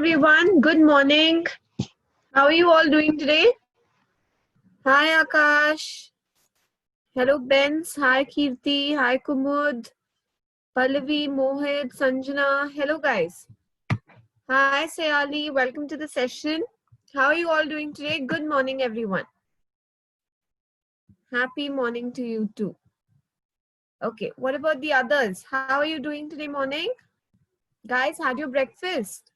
everyone. Good morning. How are you all doing today? Hi Akash. Hello Benz. Hi Kirti. Hi Kumud. Pallavi, Mohit, Sanjana. Hello guys. Hi Sayali. Welcome to the session. How are you all doing today? Good morning everyone. Happy morning to you too. Okay, what about the others? How are you doing today morning? Guys, had your breakfast?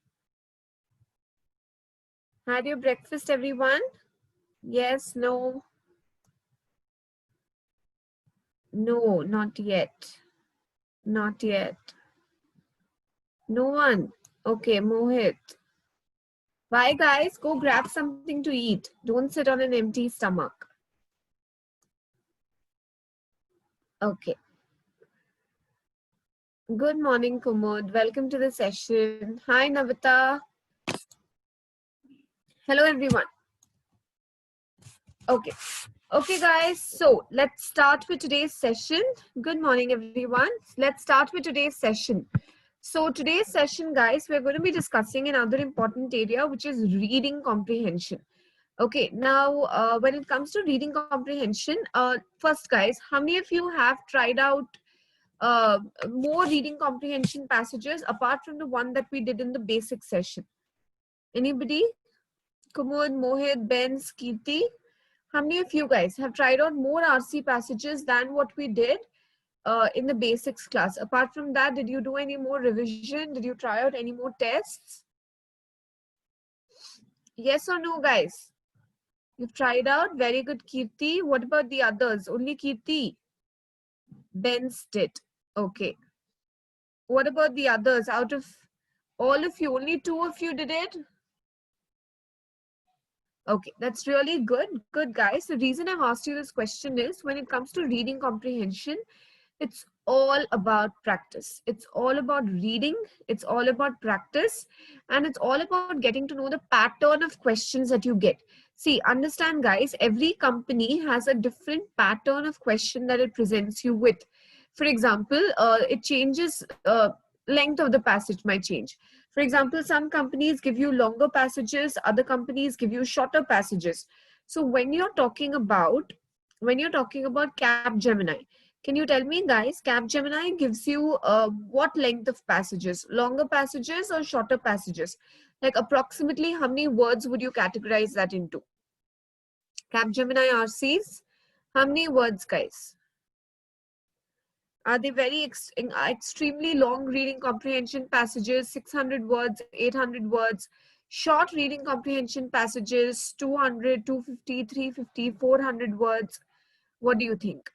Had your breakfast everyone? Yes, no? No, not yet. Not yet. No one. Okay, Mohit. Bye, guys. Go grab something to eat. Don't sit on an empty stomach. Okay. Good morning, Kumud. Welcome to the session. Hi, Navita. Hello, everyone. Okay. Okay, guys. So let's start with today's session. Good morning, everyone. Let's start with today's session. So today's session, guys, we're going to be discussing another important area, which is reading comprehension. Okay, now when it comes to reading comprehension, first guys, how many of you have tried out more reading comprehension passages apart from the one that we did in the basic session? Anybody? Kumud, Mohit, Ben, Kirti? How many of you guys have tried out more RC passages than what we did in the basics class? Apart from that, did you do any more revision? Did you try out any more tests? Yes or no, guys? You've tried out? Very good, Kirti. What about the others? Only Kirti? Ben's did. Okay. What about the others? Out of all of you, only two of you did it? Okay, that's really good. Good, guys. The reason I've asked you this question is when it comes to reading comprehension, it's all about practice. It's all about reading. It's all about practice. And it's all about getting to know the pattern of questions that you get. See, understand guys, every company has a different pattern of question that it presents you with. For example, it changes, length of the passage might change. For example, some companies give you longer passages, other companies give you shorter passages. So when you're talking about Capgemini, can you tell me, guys, Capgemini gives you what length of passages? Longer passages or shorter passages? Like approximately how many words would you categorize that into? Capgemini RCs, how many words, guys? Are they very extremely long reading comprehension passages, 600 words, 800 words? Short reading comprehension passages, 200, 250, 350, 400 words. What do you think?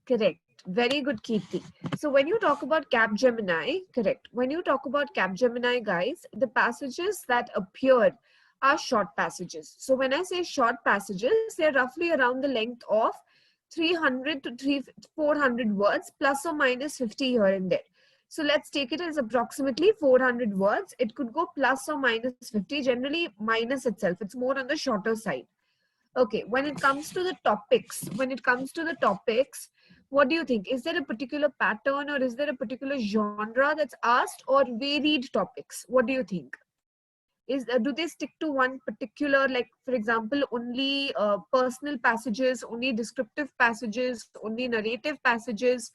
Correct. Very good, Kirti. So when you talk about Capgemini, correct. When you talk about Capgemini, guys, the passages that appear are short passages. So when I say short passages, they're roughly around the length of 300 to 400 words, plus or minus 50 here and there. So let's take it as approximately 400 words. It could go plus or minus 50, generally minus itself. It's more on the shorter side. Okay, when it comes to the topics, what do you think? Is there a particular pattern or is there a particular genre that's asked, or varied topics? What do you think? Do they stick to one particular, like for example, only personal passages, only descriptive passages, only narrative passages,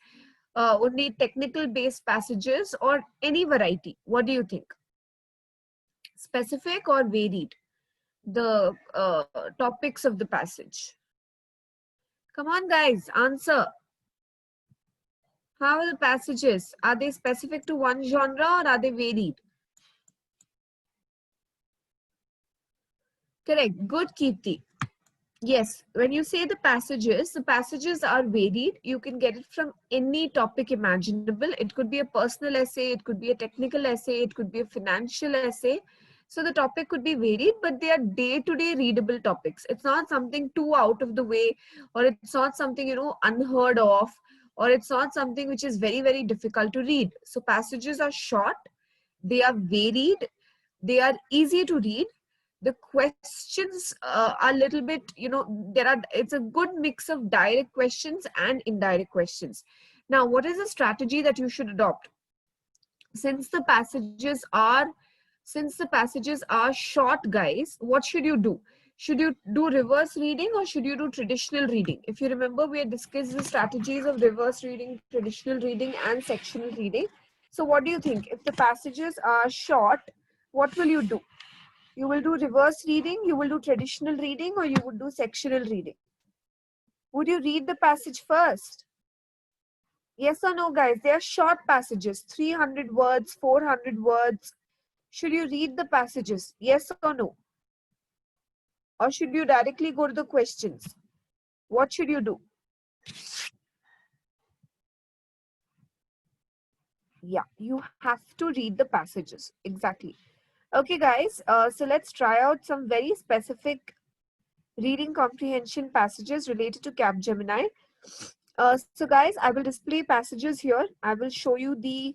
only technical based passages, or any variety? What do you think? Specific or varied? The topics of the passage. Come on, guys, answer. How are the passages? Are they specific to one genre or are they varied? Correct. Good, Kirti. Yes, when you say the passages are varied. You can get it from any topic imaginable. It could be a personal essay, it could be a technical essay, it could be a financial essay. So the topic could be varied, but they are day-to-day readable topics. It's not something too out of the way, or it's not something, unheard of, or it's not something which is very, very difficult to read. So passages are short, they are varied, they are easy to read. The questions are a little bit, it's a good mix of direct questions and indirect questions. Now, what is the strategy that you should adopt? since the passages are short, guys, what should you do? Should you do reverse reading or should you do traditional reading? If you remember, we had discussed the strategies of reverse reading, traditional reading, and sectional reading. So what do you think? If the passages are short, what will you do? You will do reverse reading, you will do traditional reading, or you would do sectional reading? Would you read the passage first? Yes or no, guys? They are short passages, 300 words, 400 words. Should you read the passages? Yes or no? Or should you directly go to the questions? What should you do? Yeah, you have to read the passages. Exactly. Okay, guys. So let's try out some very specific reading comprehension passages related to Capgemini. So guys, I will display passages here. I will show you the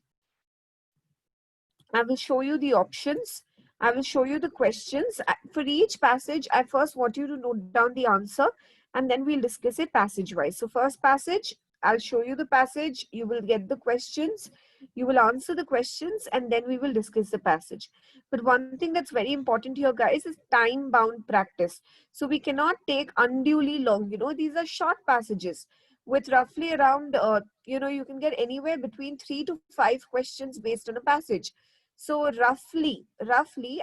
options. I will show you the questions. For each passage, I first want you to note down the answer and then we'll discuss it passage wise. So first passage, I'll show you the passage. You will get the questions. You will answer the questions and then we will discuss the passage. But one thing that's very important here, guys, is time bound practice. So we cannot take unduly long. These are short passages with roughly around, you can get anywhere between 3 to 5 questions based on a passage. So roughly,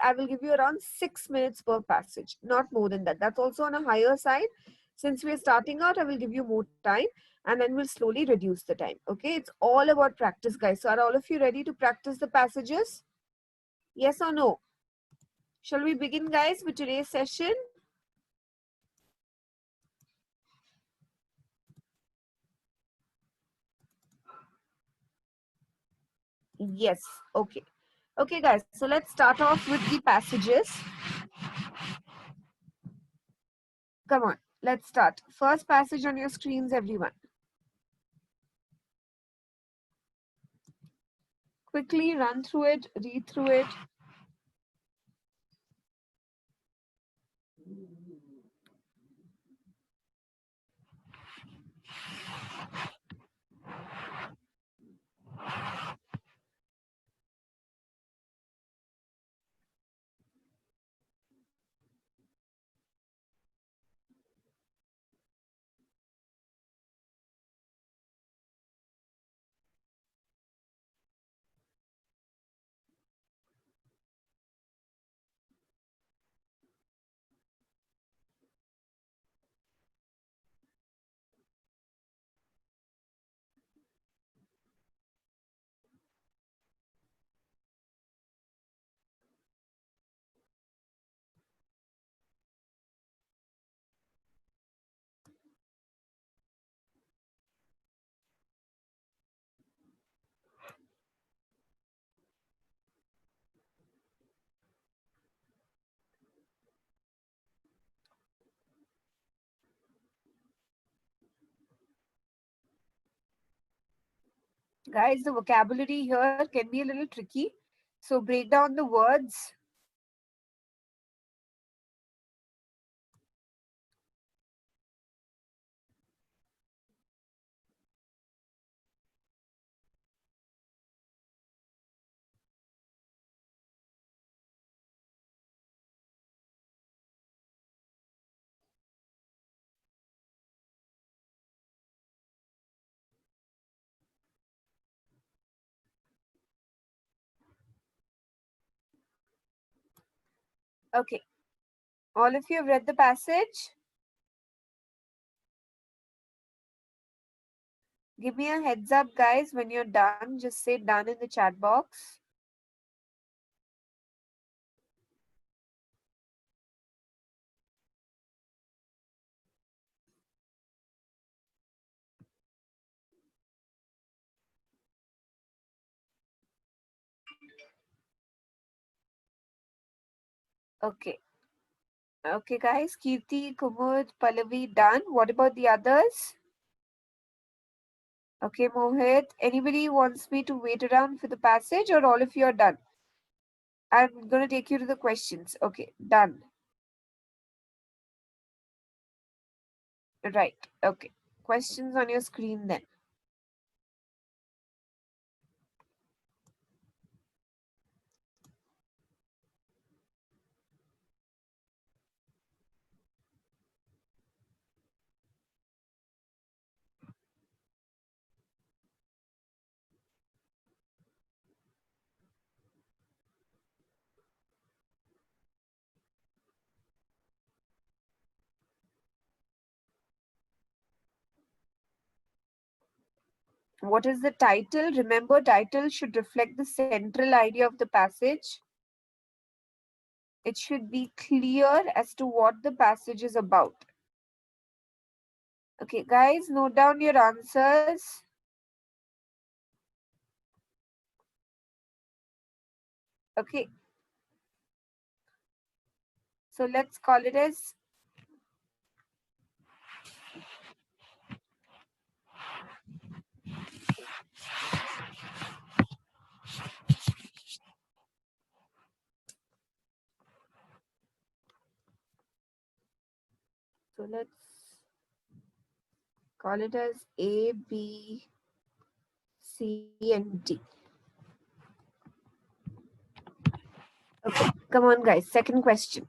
I will give you around 6 minutes per passage, not more than that. That's also on a higher side. Since we're starting out, I will give you more time and then we'll slowly reduce the time. Okay, it's all about practice, guys. So are all of you ready to practice the passages? Yes or no? Shall we begin, guys, with today's session? Yes. Okay. Okay, guys. So let's start off with the passages. Come on, let's start. First passage on your screens, everyone. Quickly run through it, read through it. Guys, the vocabulary here can be a little tricky. So break down the words. Okay. All of you have read the passage? Give me a heads up, guys, when you're done. Just say done in the chat box. Okay. Okay, guys. Kirti, Kumud, Pallavi, done. What about the others? Okay, Mohit. Anybody wants me to wait around for the passage or all of you are done? I'm going to take you to the questions. Okay, done. Right. Okay. Questions on your screen then. What is the title? Remember, title should reflect the central idea of the passage. It should be clear as to what the passage is about. Okay, guys, note down your answers. Okay. So let's call it as A, B, C, and D. Okay, come on, guys. Second question.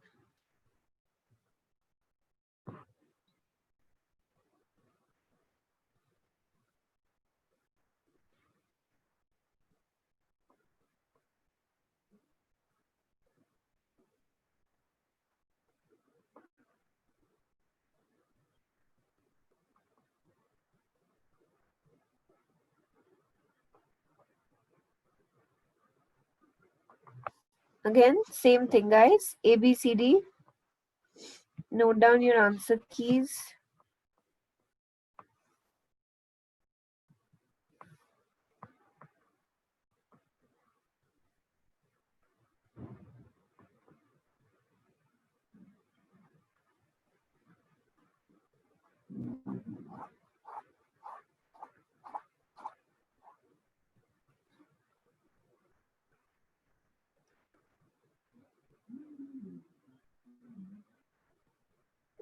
Again, same thing, guys. A, B, C, D. Note down your answer keys.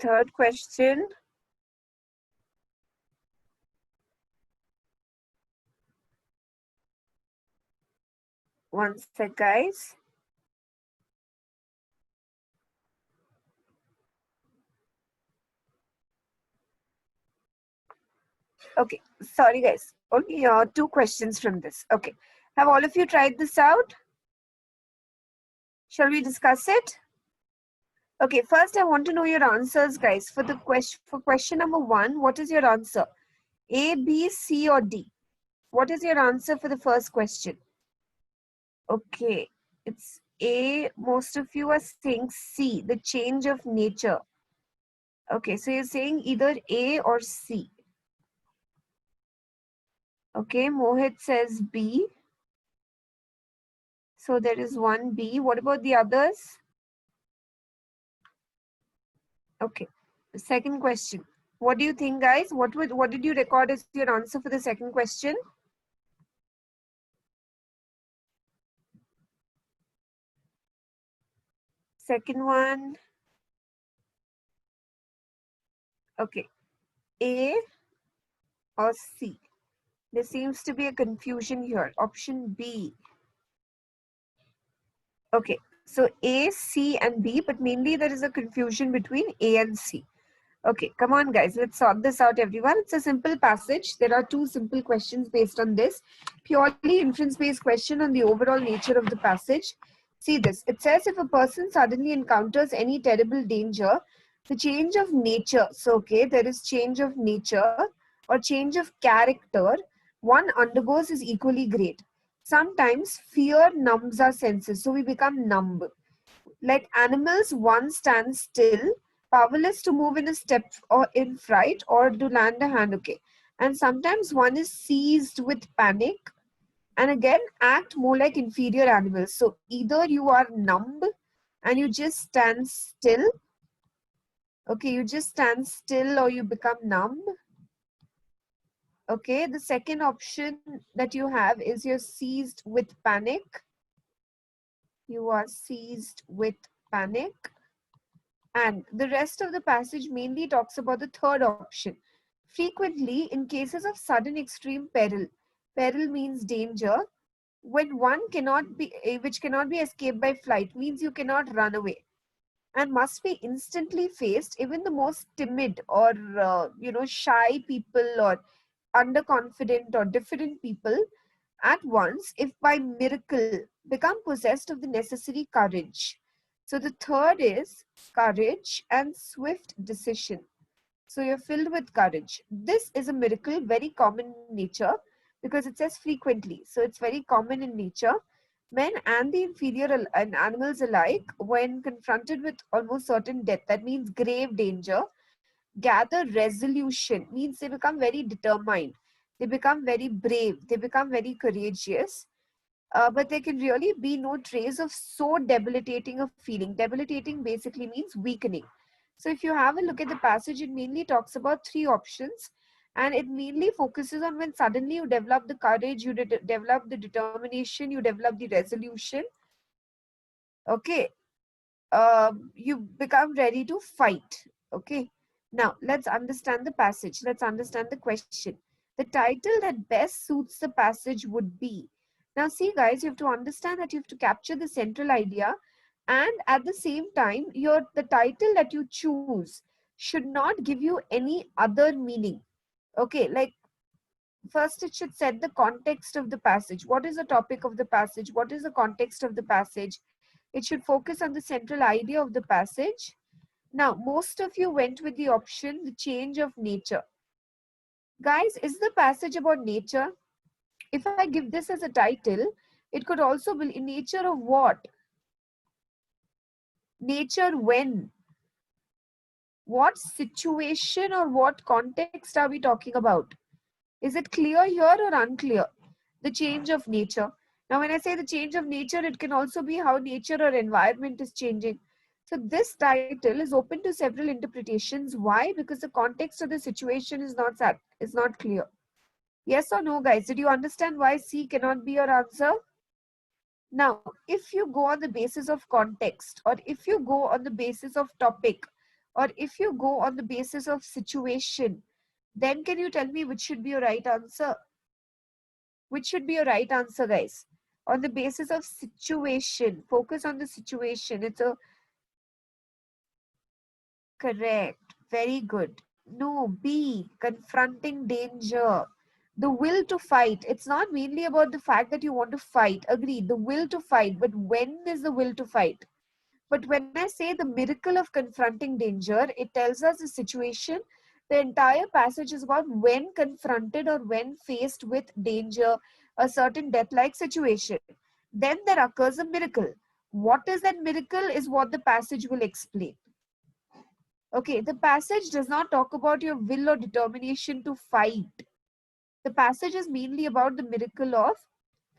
Third question. One sec, guys. Okay, sorry, guys. Only two questions from this. Okay. Have all of you tried this out? Shall we discuss it? Okay, first I want to know your answers, guys. For the question number 1, what is your answer? A, B, C, or D? What is your answer for the first question? Okay, it's A. Most of you are saying C, the change of nature. Okay, so you're saying either A or C. Okay, Mohit says B. So there is one B. What about the others? Okay, the second question. What do you think, guys? What did you record as your answer for the second question? Second one. Okay, A or C? There seems to be a confusion here. Option B. Okay, so A, C, and B, but mainly there is a confusion between A and C. Okay, come on, guys. Let's sort this out, everyone. It's a simple passage. There are two simple questions based on this. Purely inference-based question on the overall nature of the passage. See this. It says if a person suddenly encounters any terrible danger, the change of nature. So, okay, there is change of nature or change of character one undergoes is equally great. Sometimes fear numbs our senses, so we become numb. Like animals, one stands still, powerless to move in a step or in fright or to land a hand, okay. And sometimes one is seized with panic and again act more like inferior animals. So either you are numb and you just stand still, okay, you just stand still or you become numb. Okay, the second option that you have is you're seized with panic. You are seized with panic. And the rest of the passage mainly talks about the third option. Frequently, in cases of sudden extreme peril, peril means danger, when one cannot be, which cannot be escaped by flight, means you cannot run away and must be instantly faced. Even the most timid or shy people or underconfident or diffident people at once, if by miracle, become possessed of the necessary courage. So the third is courage and swift decision. So you're filled with courage. This is a miracle, very common in nature. because it says frequently. So it's very common in nature. Men and the inferior and animals alike, when confronted with almost certain death, that means grave danger, gather resolution, means they become very determined, they become very brave, they become very courageous. But there can really be no trace of so debilitating a feeling. Debilitating basically means weakening. So if you have a look at the passage, it mainly talks about three options, and it mainly focuses on when suddenly you develop the courage, you develop the determination, you develop the resolution. Okay, you become ready to fight. Okay, now let's understand the passage. Let's understand the question. The title that best suits the passage would be. Now, see, guys, you have to understand that you have to capture the central idea, and at the same time, the title that you choose should not give you any other meaning. Okay, like first it should set the context of the passage. What is the topic of the passage? What is the context of the passage? It should focus on the central idea of the passage. Now, most of you went with the option, the change of nature. Guys, is the passage about nature? If I give this as a title, it could also be in nature of what? Nature when? What situation or what context are we talking about? Is it clear here or unclear? The change of nature. Now, when I say the change of nature, it can also be how nature or environment is changing. So this title is open to several interpretations. Why? Because the context of the situation is not clear. Yes or no, guys? Did you understand why C cannot be your answer? Now, if you go on the basis of context, or if you go on the basis of topic, or if you go on the basis of situation, then can you tell me which should be your right answer? Which should be your right answer, guys? On the basis of situation, focus on the situation. It's a correct. Very good. No, B, confronting danger. The will to fight. It's not mainly about the fact that you want to fight. Agreed, the will to fight. But when is the will to fight? But when I say the miracle of confronting danger, it tells us the situation. The entire passage is about when confronted or when faced with danger, a certain death like situation. Then there occurs a miracle. What is that miracle is what the passage will explain. Okay, the passage does not talk about your will or determination to fight. The passage is mainly about the miracle of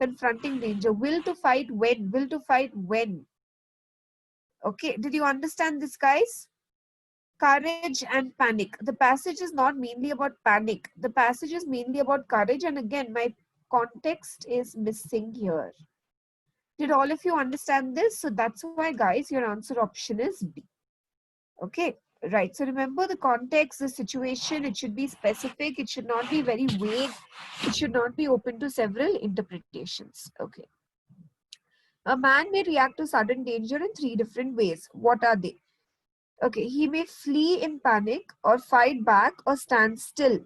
confronting danger. Will to fight when? Will to fight when? Okay, did you understand this, guys? Courage and panic. The passage is not mainly about panic. The passage is mainly about courage. And again, my context is missing here. Did all of you understand this? So that's why, guys, your answer option is B. Okay, right. So remember the context, the situation, it should be specific. It should not be very vague. It should not be open to several interpretations. Okay. A man may react to sudden danger in three different ways. What are they? Okay, he may flee in panic or fight back or stand still.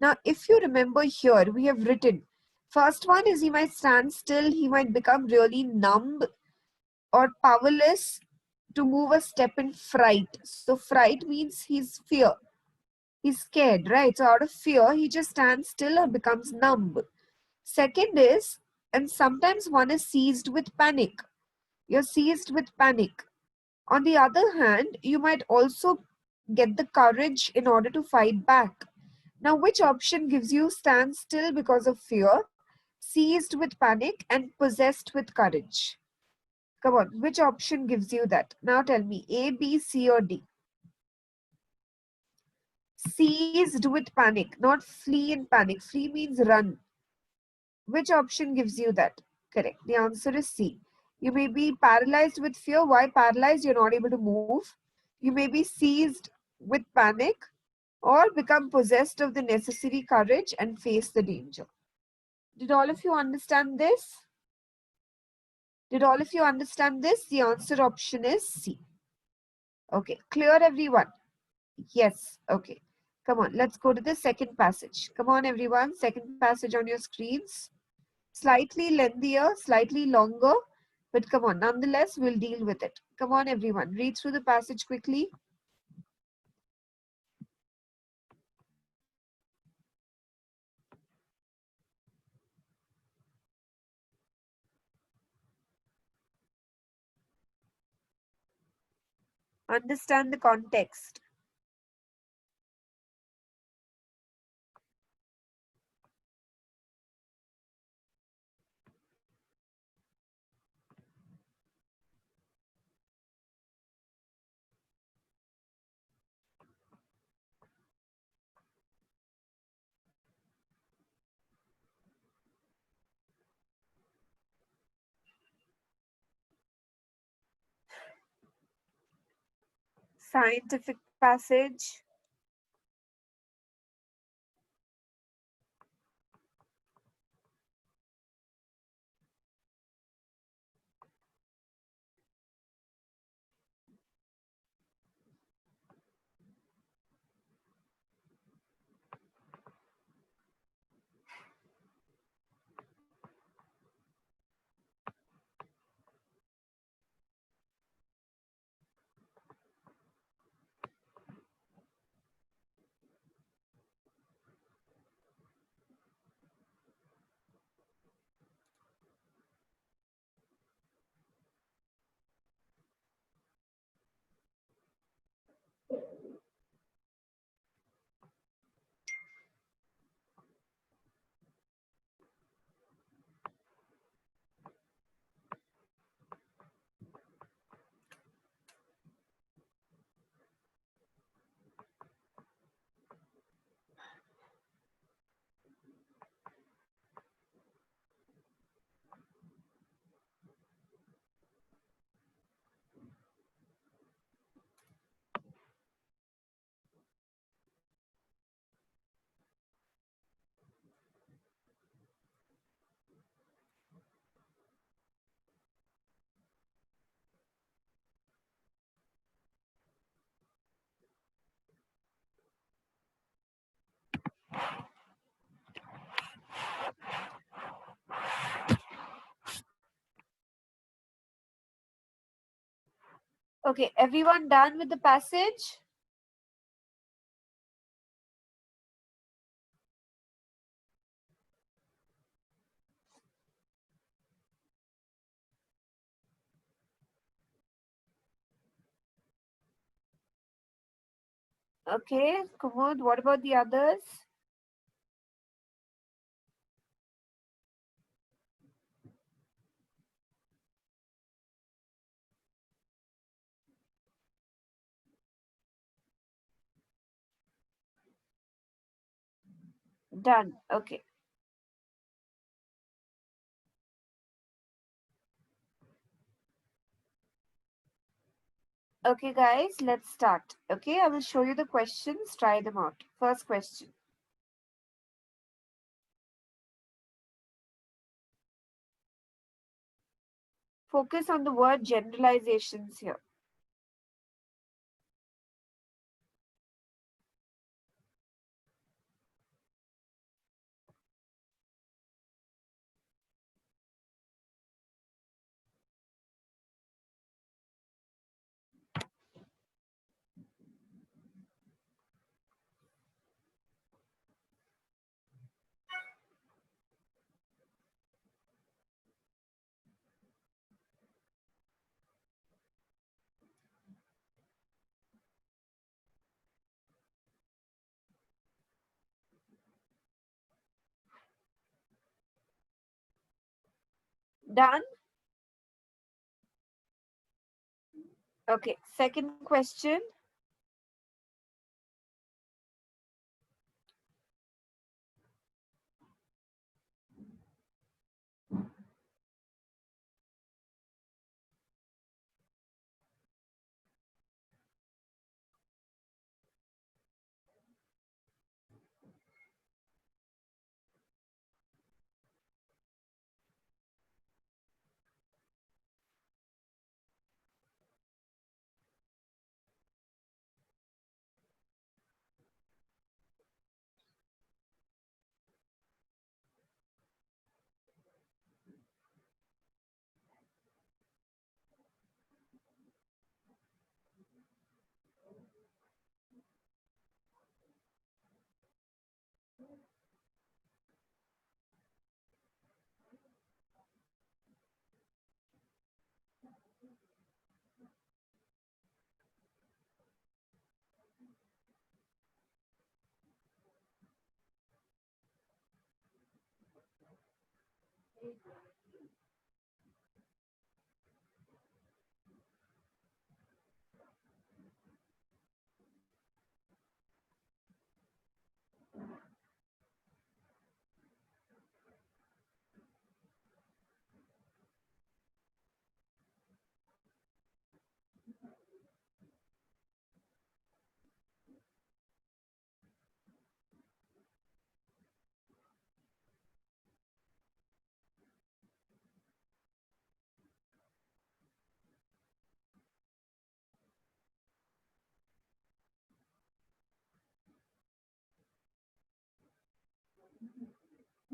Now, if you remember here, we have written, first one is he might stand still, he might become really numb or powerless to move a step in fright. So fright means he's fear. He's scared, right? So out of fear, he just stands still or becomes numb. Second is, and sometimes one is seized with panic. You're seized with panic. On the other hand, you might also get the courage in order to fight back. Now, which option gives you stand still because of fear, seized with panic, and possessed with courage? Come on, which option gives you that? Now tell me, A, B, C, or D? Seized with panic, not flee in panic. Flee means run. Which option gives you that? Correct. The answer is C. You may be paralyzed with fear. Why paralyzed? You're not able to move. You may be seized with panic or become possessed of the necessary courage and face the danger. Did all of you understand this? Did all of you understand this? The answer option is C. Okay, clear everyone? Yes, okay. Come on, let's go to the second passage. Come on everyone, second passage on your screens. Slightly lengthier, slightly longer, but come on, nonetheless, we'll deal with it. Come on everyone, read through the passage quickly. Understand the context. Scientific passage. Okay, everyone done with the passage? Okay, Kumud, what about the others? Done. Okay. Okay, guys, let's start. Okay, I will show you the questions. Try them out. First question. Focus on the word generalizations here. Done? Okay, second question.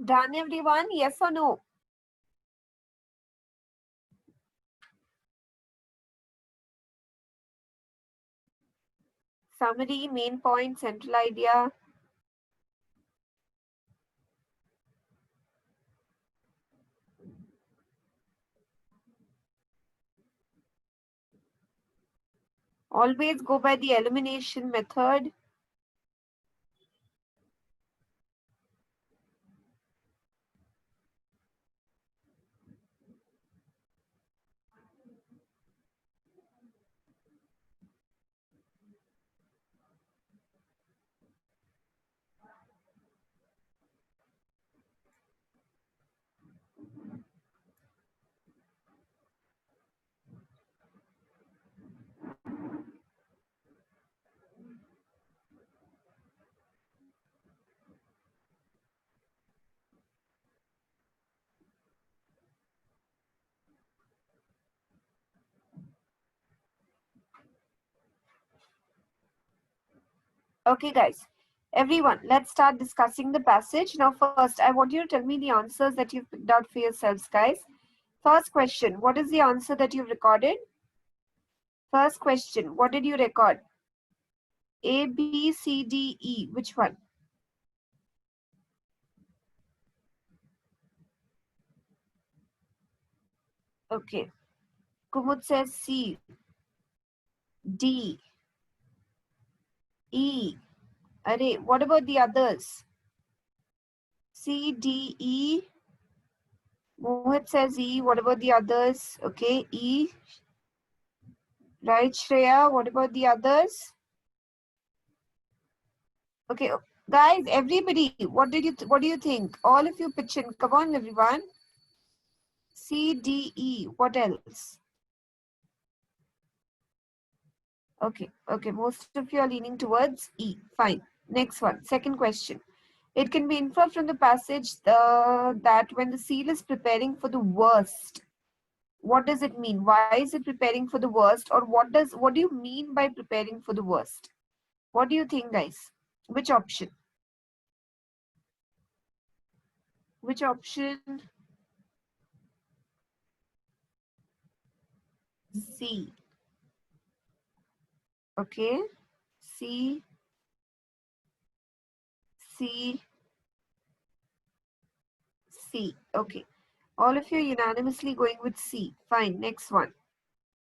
Done, everyone? Yes or no? Summary, main point, central idea. Always go by the elimination method. Okay, guys. Everyone, let's start discussing the passage. Now, first, I want you to tell me the answers that you've picked out for yourselves, guys. First question, what is the answer that you've recorded? First question, what did you record? A, B, C, D, E. Which one? Okay. Kumud says C, D, E. Array, what about the others? C, D, E. Mohit says E. What about the others? Okay, E. Right, Shreya. What about the others? Okay, guys, everybody, what do you think? All of you pitch in. Come on, everyone. C, D, E. What else? Okay, most of you are leaning towards E. Fine. Next one. Second question. It can be inferred from the passage that when the seal is preparing for the worst, what does it mean? Why is it preparing for the worst? Or what do you mean by preparing for the worst? What do you think, guys? Which option? Which option? C. Okay. C, C, C. Okay. All of you unanimously going with C. Fine. Next one.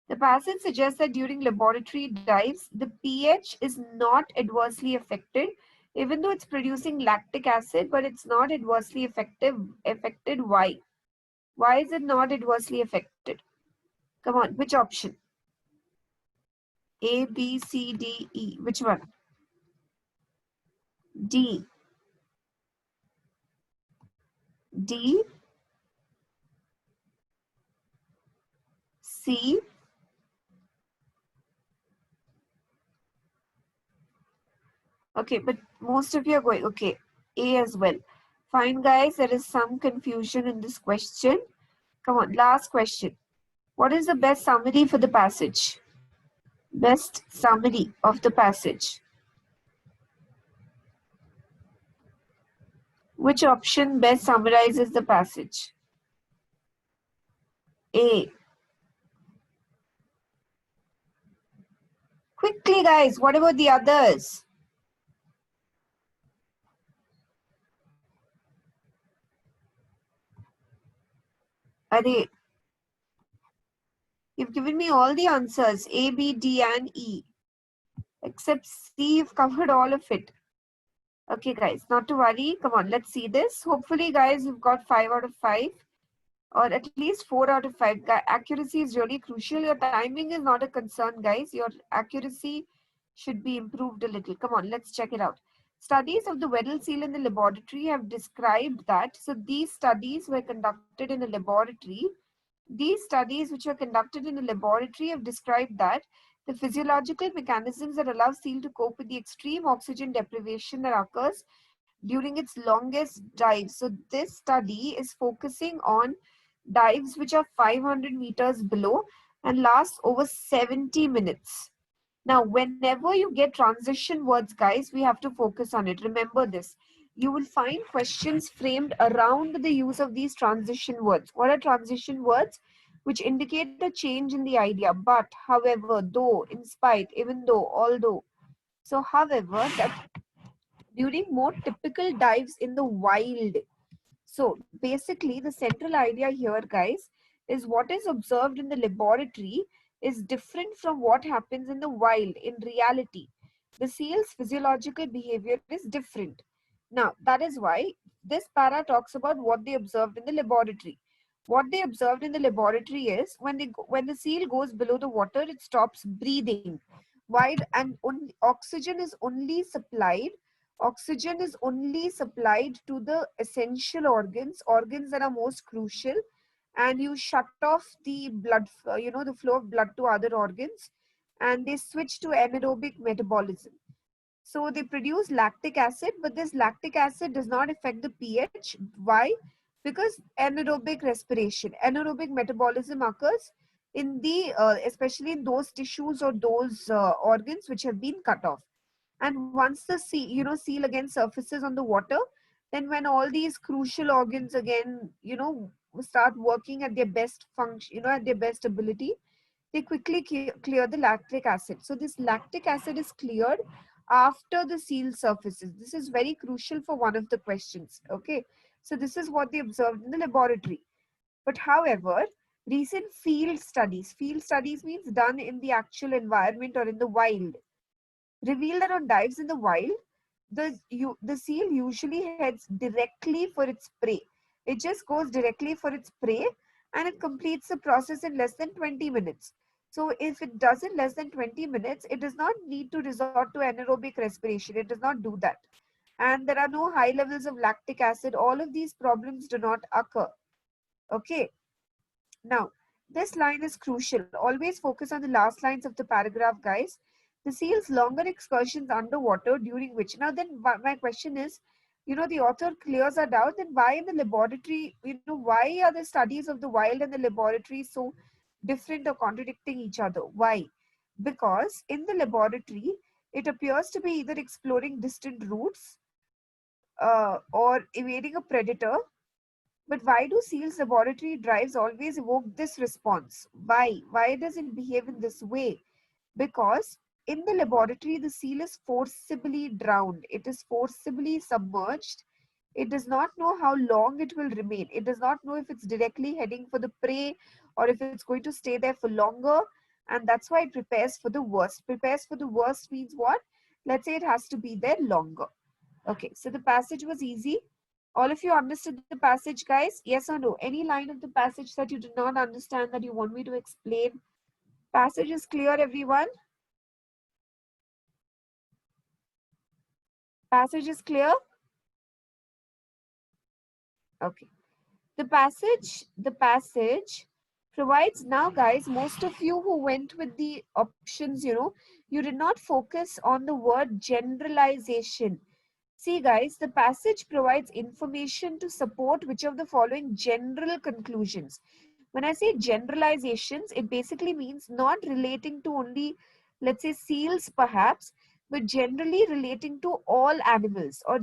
The passage suggests that during laboratory dives, the pH is not adversely affected, even though it's producing lactic acid, but it's not adversely affected. Why? Why is it not adversely affected? Come on, which option? A, B, C, D, E. Which one? D. D, C. Okay, but most of you are going, okay, A as well. Fine, guys, there is some confusion in this question. Come on, last question. What is the best summary for the passage? Best summary of the passage. Which option best summarizes the passage? A. Quickly, guys, what about the others? Array. You've given me all the answers, A, B, D, and E. Except C, you've covered all of it. Okay, guys, not to worry. Come on, let's see this. Hopefully, guys, you've got 5 out of 5. or at least 4 out of 5. Accuracy is really crucial. Your timing is not a concern, guys. Your accuracy should be improved a little. Come on, let's check it out. Studies of the Weddell seal in the laboratory have described that. So these studies were conducted in a laboratory. These studies, which were conducted in a laboratory, have described that the physiological mechanisms that allow seal to cope with the extreme oxygen deprivation that occurs during its longest dive. So this study is focusing on dives which are 500 meters below and last over 70 minutes. Now, whenever you get transition words, guys, we have to focus on it. Remember this. You will find questions framed around the use of these transition words. What are transition words? Which indicate a change in the idea. But, however, though, in spite, even though, although. So, however, that during more typical dives in the wild. So basically, the central idea here, guys, is what is observed in the laboratory is different from what happens in the wild in reality. The seal's physiological behavior is different. Now, that is why this para talks about what they observed in the laboratory. What they observed in the laboratory is when the seal goes below the water, it stops breathing. Wide and oxygen is only supplied. Oxygen is only supplied to the essential organs, organs that are most crucial, and you shut off the blood, the flow of blood to other organs, and they switch to anaerobic metabolism. So they produce lactic acid, but this lactic acid does not affect the pH. Why? Because anaerobic respiration, anaerobic metabolism occurs in the, especially in those tissues or those organs which have been cut off. And once the seal again surfaces on the water, then when all these crucial organs again, start working at their best function, at their best ability, they quickly clear the lactic acid. So this lactic acid is cleared after the seal surfaces. This is very crucial for one of the questions. Okay, so this is what they observed in the laboratory. But however, recent field studies means done in the actual environment or in the wild, reveal that on dives in the wild, the seal usually heads directly for its prey. It just goes directly for its prey and it completes the process in less than 20 minutes. So if it does in less than 20 minutes, it does not need to resort to anaerobic respiration. It does not do that. And there are no high levels of lactic acid. All of these problems do not occur. Okay. Now, this line is crucial. Always focus on the last lines of the paragraph, guys. The seal's longer excursions underwater during which, now then my question is, the author clears a doubt, then why in the laboratory, why are the studies of the wild and the laboratory so different or contradicting each other? Why? Because in the laboratory, it appears to be either exploring distant routes or evading a predator. But why do seals' laboratory drives always evoke this response? Why? Why does it behave in this way? Because in the laboratory, the seal is forcibly drowned. It is forcibly submerged. It does not know how long it will remain. It does not know if it's directly heading for the prey or if it's going to stay there for longer. And that's why it prepares for the worst. Prepares for the worst means what? Let's say it has to be there longer. Okay, so the passage was easy. All of you understood the passage, guys? Yes or no? Any line of the passage that you did not understand that you want me to explain? Passage is clear, everyone? Passage is clear? Okay. The passage provides, now guys, most of you who went with the options, you did not focus on the word generalization. See guys, the passage provides information to support which of the following general conclusions. When I say generalizations, it basically means not relating to only, let's say, seals perhaps, but generally relating to all animals, or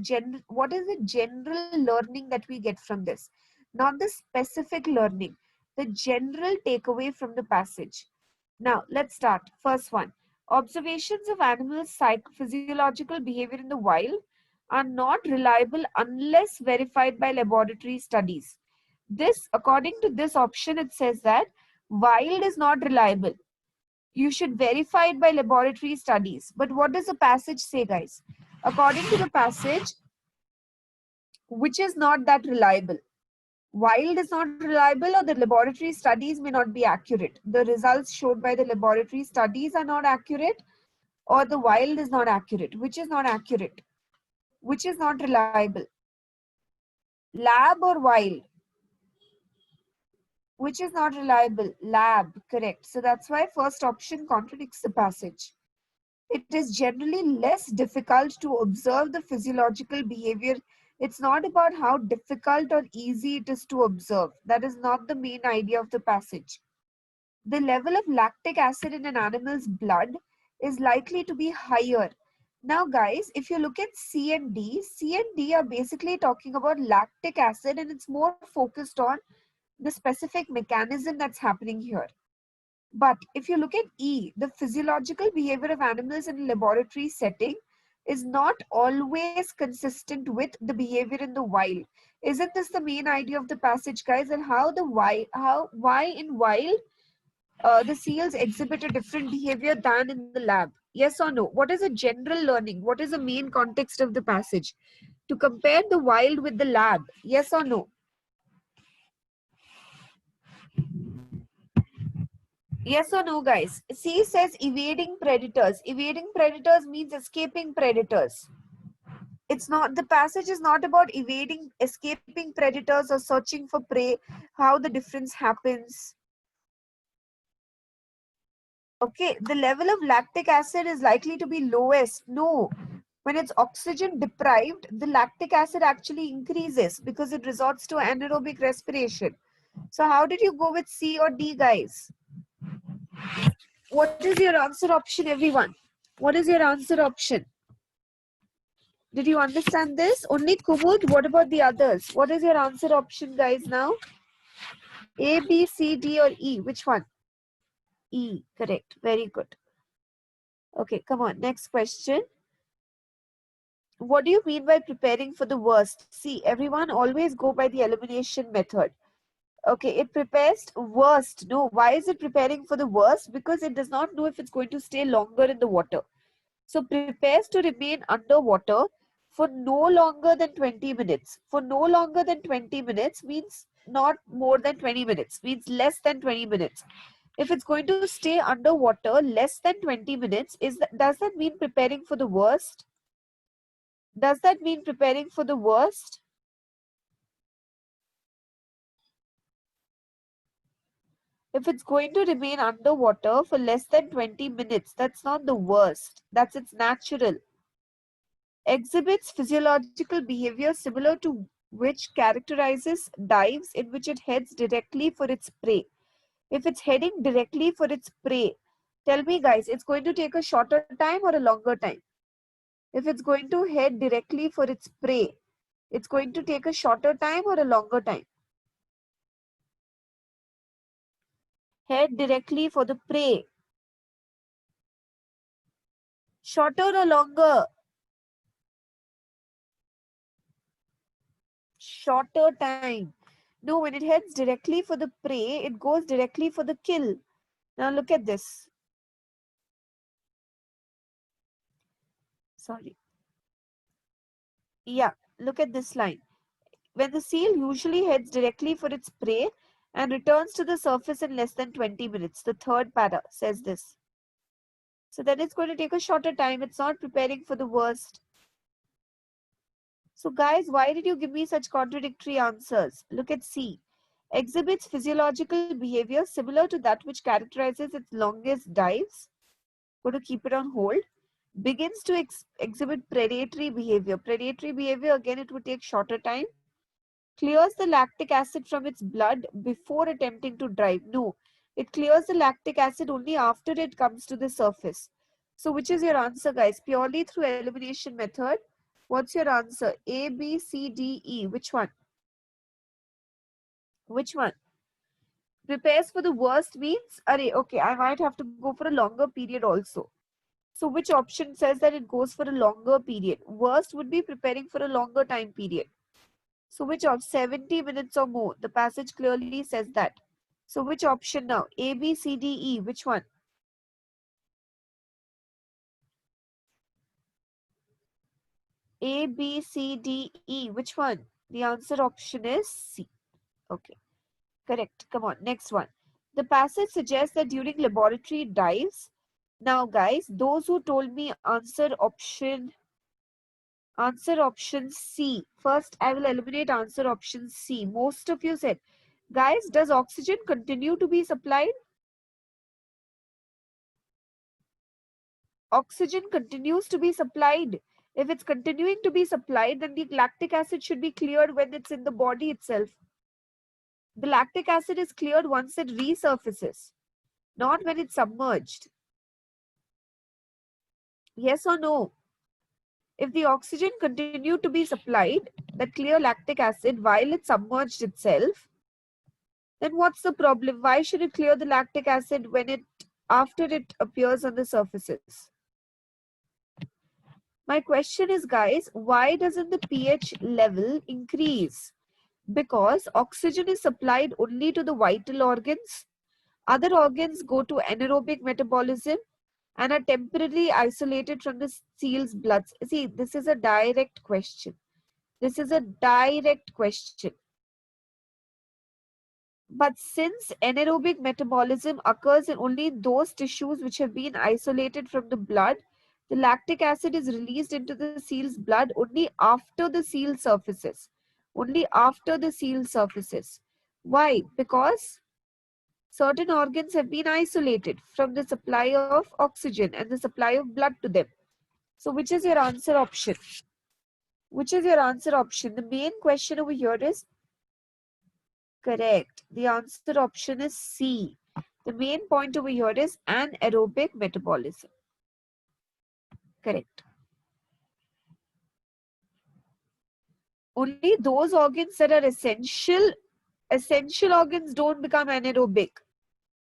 what is the general learning that we get from this? Not the specific learning, the general takeaway from the passage. Now, let's start. First one. Observations of animals' physiological behavior in the wild are not reliable unless verified by laboratory studies. This, according to this option, it says that wild is not reliable. You should verify it by laboratory studies. But what does the passage say, guys? According to the passage, which is not that reliable? Wild is not reliable, or the laboratory studies may not be accurate. The results showed by the laboratory studies are not accurate, or the wild is not accurate. Which is not accurate? Which is not reliable? Lab or wild? Which is not reliable? Lab, correct. So that's why first option contradicts the passage. It is generally less difficult to observe the physiological behavior. It's not about how difficult or easy it is to observe. That is not the main idea of the passage. The level of lactic acid in an animal's blood is likely to be higher. Now, guys, if you look at C and D are basically talking about lactic acid, and it's more focused on the specific mechanism that's happening here. But if you look at E, the physiological behavior of animals in a laboratory setting is not always consistent with the behavior in the wild. Isn't this the main idea of the passage, guys? And why in wild the seals exhibit a different behavior than in the lab? Yes or no? What is a general learning? What is the main context of the passage? To compare the wild with the lab. Yes or no? Yes or no, guys? C says evading predators. Evading predators means escaping predators. It's not, the passage is not about evading, escaping predators or searching for prey, how the difference happens. Okay, the level of lactic acid is likely to be lowest. No, when it's oxygen deprived, the lactic acid actually increases because it resorts to anaerobic respiration. So how did you go with C or D, guys? What is your answer option, everyone? What is your answer option? Did you understand this? Only Kumud. What about the others? What is your answer option, guys, now? A, B, C, D, or E? Which one? E. Correct. Very good. Okay, come on. Next question. What do you mean by preparing for the worst? See, everyone always go by the elimination method. Okay, it prepares worst. No, why is it preparing for the worst? Because it does not know if it's going to stay longer in the water. So prepares to remain underwater for no longer than 20 minutes. For no longer than 20 minutes means not more than 20 minutes, means less than 20 minutes. If it's going to stay underwater less than 20 minutes, does that mean preparing for the worst? Does that mean preparing for the worst? If it's going to remain underwater for less than 20 minutes, that's not the worst. That's its natural. Exhibits physiological behavior similar to which characterizes dives in which it heads directly for its prey. If it's heading directly for its prey, tell me, guys, it's going to take a shorter time or a longer time? If it's going to head directly for its prey, it's going to take a shorter time or a longer time? Head directly for the prey. Shorter or longer? Shorter time. No, when it heads directly for the prey, it goes directly for the kill. Now look at this. Sorry. Yeah, look at this line. When the seal usually heads directly for its prey and returns to the surface in less than 20 minutes. The third para says this. So then it's going to take a shorter time. It's not preparing for the worst. So guys, why did you give me such contradictory answers? Look at C. Exhibits physiological behavior similar to that which characterizes its longest dives. Going to keep it on hold. Begins to exhibit predatory behavior. Predatory behavior, again, it would take shorter time. Clears the lactic acid from its blood before attempting to drive. No, it clears the lactic acid only after it comes to the surface. So which is your answer, guys? Purely through elimination method. What's your answer? A, B, C, D, E. Which one? Which one? Prepares for the worst means, okay, I might have to go for a longer period also. So which option says that it goes for a longer period? Worst would be preparing for a longer time period. So which of 70 minutes or more? The passage clearly says that. So which option now? A, B, C, D, E. Which one? A, B, C, D, E. Which one? The answer option is C. Okay, correct. Come on, next one. The passage suggests that during laboratory dives, now guys, those who told me answer option C. First, I will eliminate answer option C. Most of you said, guys, does oxygen continue to be supplied? Oxygen continues to be supplied. If it's continuing to be supplied, then the lactic acid should be cleared when it's in the body itself. The lactic acid is cleared once it resurfaces, not when it's submerged. Yes or no? If the oxygen continued to be supplied, that clear lactic acid, while it submerged itself, then what's the problem? Why should it clear the lactic acid when it after it appears on the surfaces? My question is, guys, why doesn't the pH level increase? Because oxygen is supplied only to the vital organs. Other organs go to anaerobic metabolism and are temporarily isolated from the seal's blood. See, this is a direct question. This is a direct question. But since anaerobic metabolism occurs in only those tissues which have been isolated from the blood, the lactic acid is released into the seal's blood only after the seal surfaces. Only after the seal surfaces. Why? Because certain organs have been isolated from the supply of oxygen and the supply of blood to them. So, which is your answer option? Which is your answer option? The main question over here is correct. The answer option is C. The main point over here is anaerobic metabolism. Correct. Only those organs that are essential organs don't become anaerobic.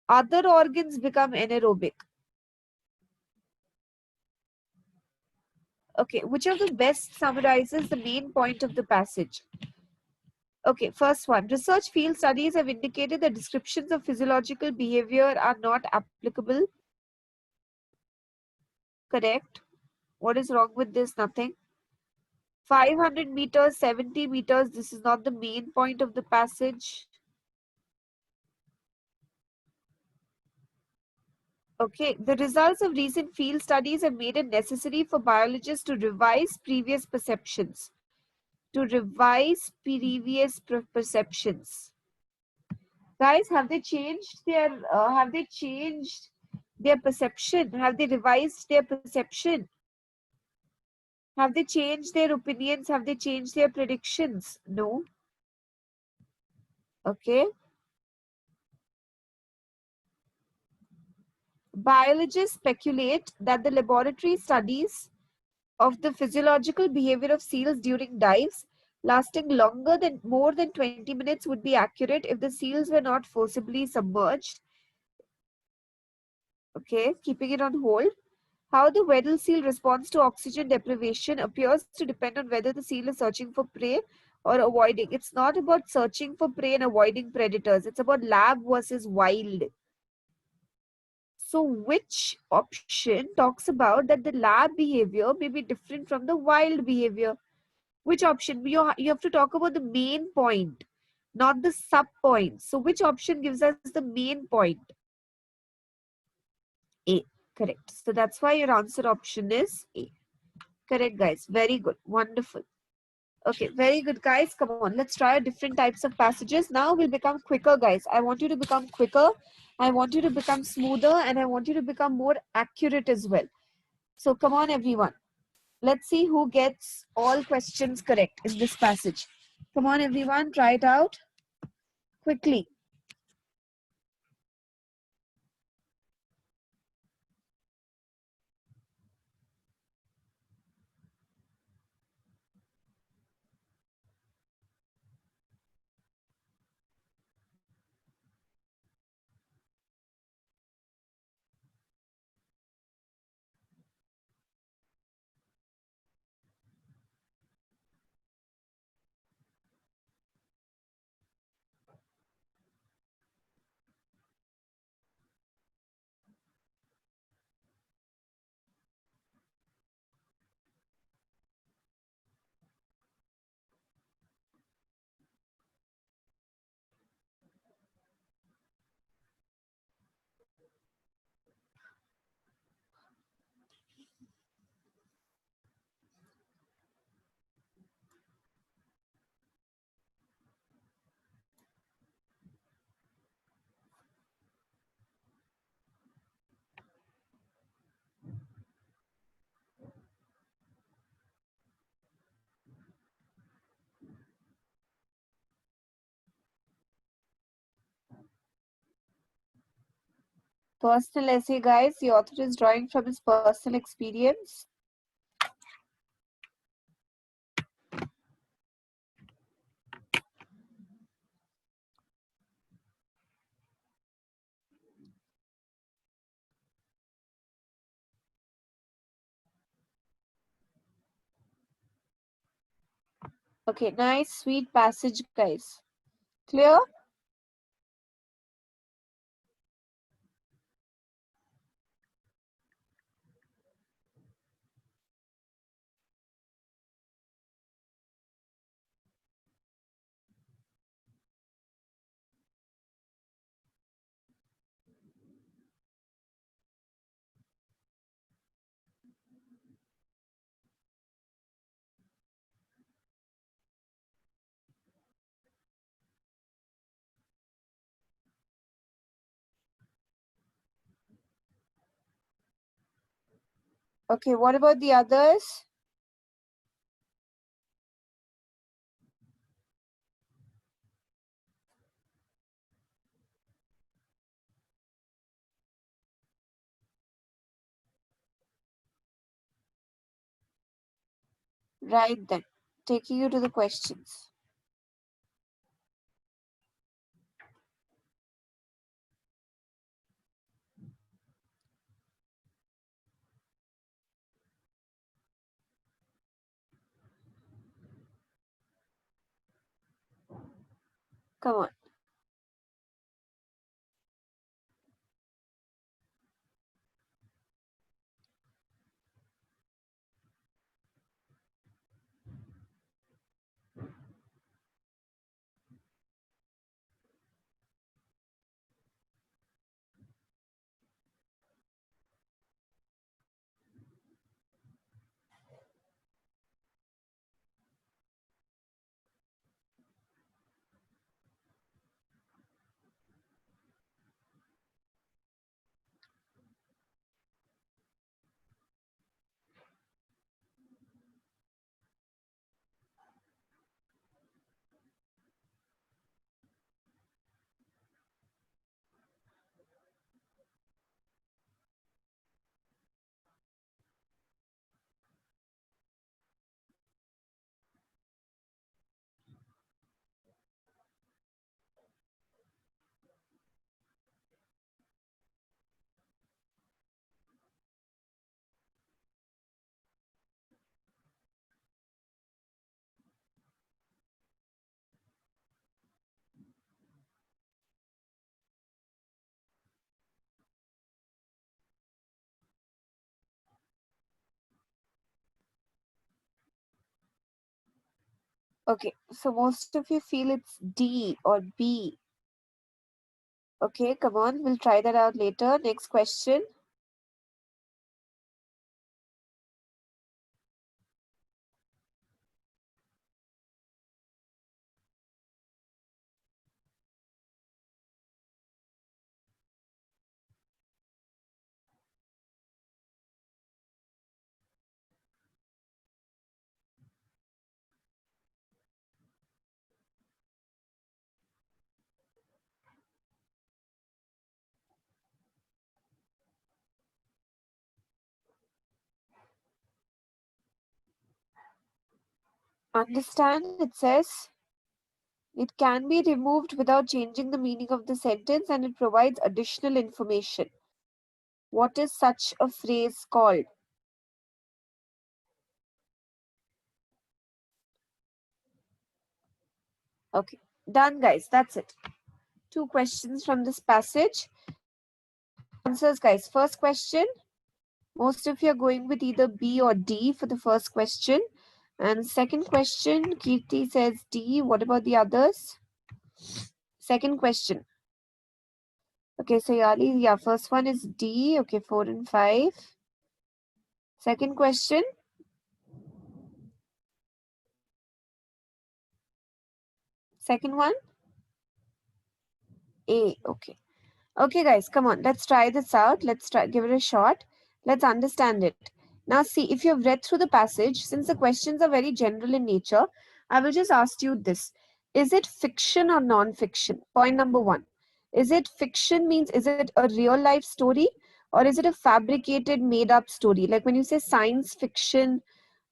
Other organs become anaerobic. Okay, which of the best summarizes the main point of the passage? Okay, first one. Research field studies have indicated that descriptions of physiological behavior are not applicable. Correct. What is wrong with this? Nothing. 500 meters, 70 meters, this is not the main point of the passage. Okay, the results of recent field studies have made it necessary for biologists to revise previous perceptions. To revise previous perceptions. Guys, have they changed their perception? Have they revised their perception? Have they changed their opinions? Have they changed their predictions? No. Okay. Biologists speculate that the laboratory studies of the physiological behavior of seals during dives lasting longer than more than 20 minutes would be accurate if the seals were not forcibly submerged. Okay, keeping it on hold. How the Weddell seal responds to oxygen deprivation appears to depend on whether the seal is searching for prey or avoiding. It's not about searching for prey and avoiding predators. It's about lab versus wild. So which option talks about that the lab behavior may be different from the wild behavior? Which option? You have to talk about the main point, not the sub points. So which option gives us the main point? A. Correct. So that's why your answer option is A. Correct, guys. Very good. Wonderful. Okay, very good, guys. Come on, let's try different types of passages. Now we'll become quicker, guys. I want you to become quicker. I want you to become smoother, and I want you to become more accurate as well. So come on, everyone. Let's see who gets all questions correct in this passage. Come on, everyone. Try it out quickly. Personal essay, guys. The author is drawing from his personal experience. Okay, nice, sweet passage, guys. Clear? Okay, what about the others? Right then, taking you to the questions. Come on. Okay, so most of you feel it's D or B. Okay, come on, we'll try that out later. Next question. Understand, it says it can be removed without changing the meaning of the sentence and it provides additional information. What is such a phrase called? Okay, done, guys. That's it. 2 questions from this passage. Answers, guys. First question. Most of you are going with either B or D for the first question. And second question, Kirti says D. What about the others? Second question. Okay, so Yali, yeah, first one is D. Okay, 4 and 5. Second question. Second one, A. Okay. Okay, guys, come on. Let's try this out. Let's try, give it a shot. Let's understand it. Now, see, if you've read through the passage, since the questions are very general in nature, I will just ask you this. Is it fiction or non-fiction? Point number 1. Is it fiction means is it a real life story, or is it a fabricated made up story? Like when you say science fiction,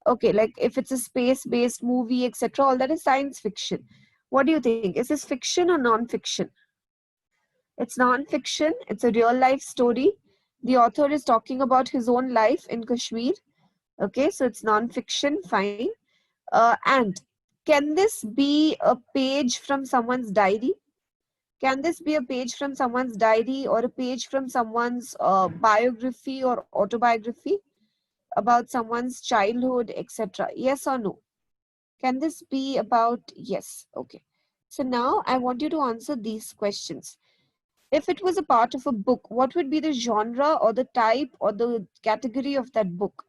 okay, like if it's a space based movie, etc., all that is science fiction. What do you think? Is this fiction or non-fiction? It's non-fiction. It's a real life story. The author is talking about his own life in Kashmir. Okay, so it's non-fiction. Fine. And can this be a page from someone's diary? Can this be a page from someone's diary or a page from someone's biography or autobiography about someone's childhood, etc.? Yes or no? Can this be about? Yes. Okay. So now I want you to answer these questions. If it was a part of a book, what would be the genre or the type or the category of that book?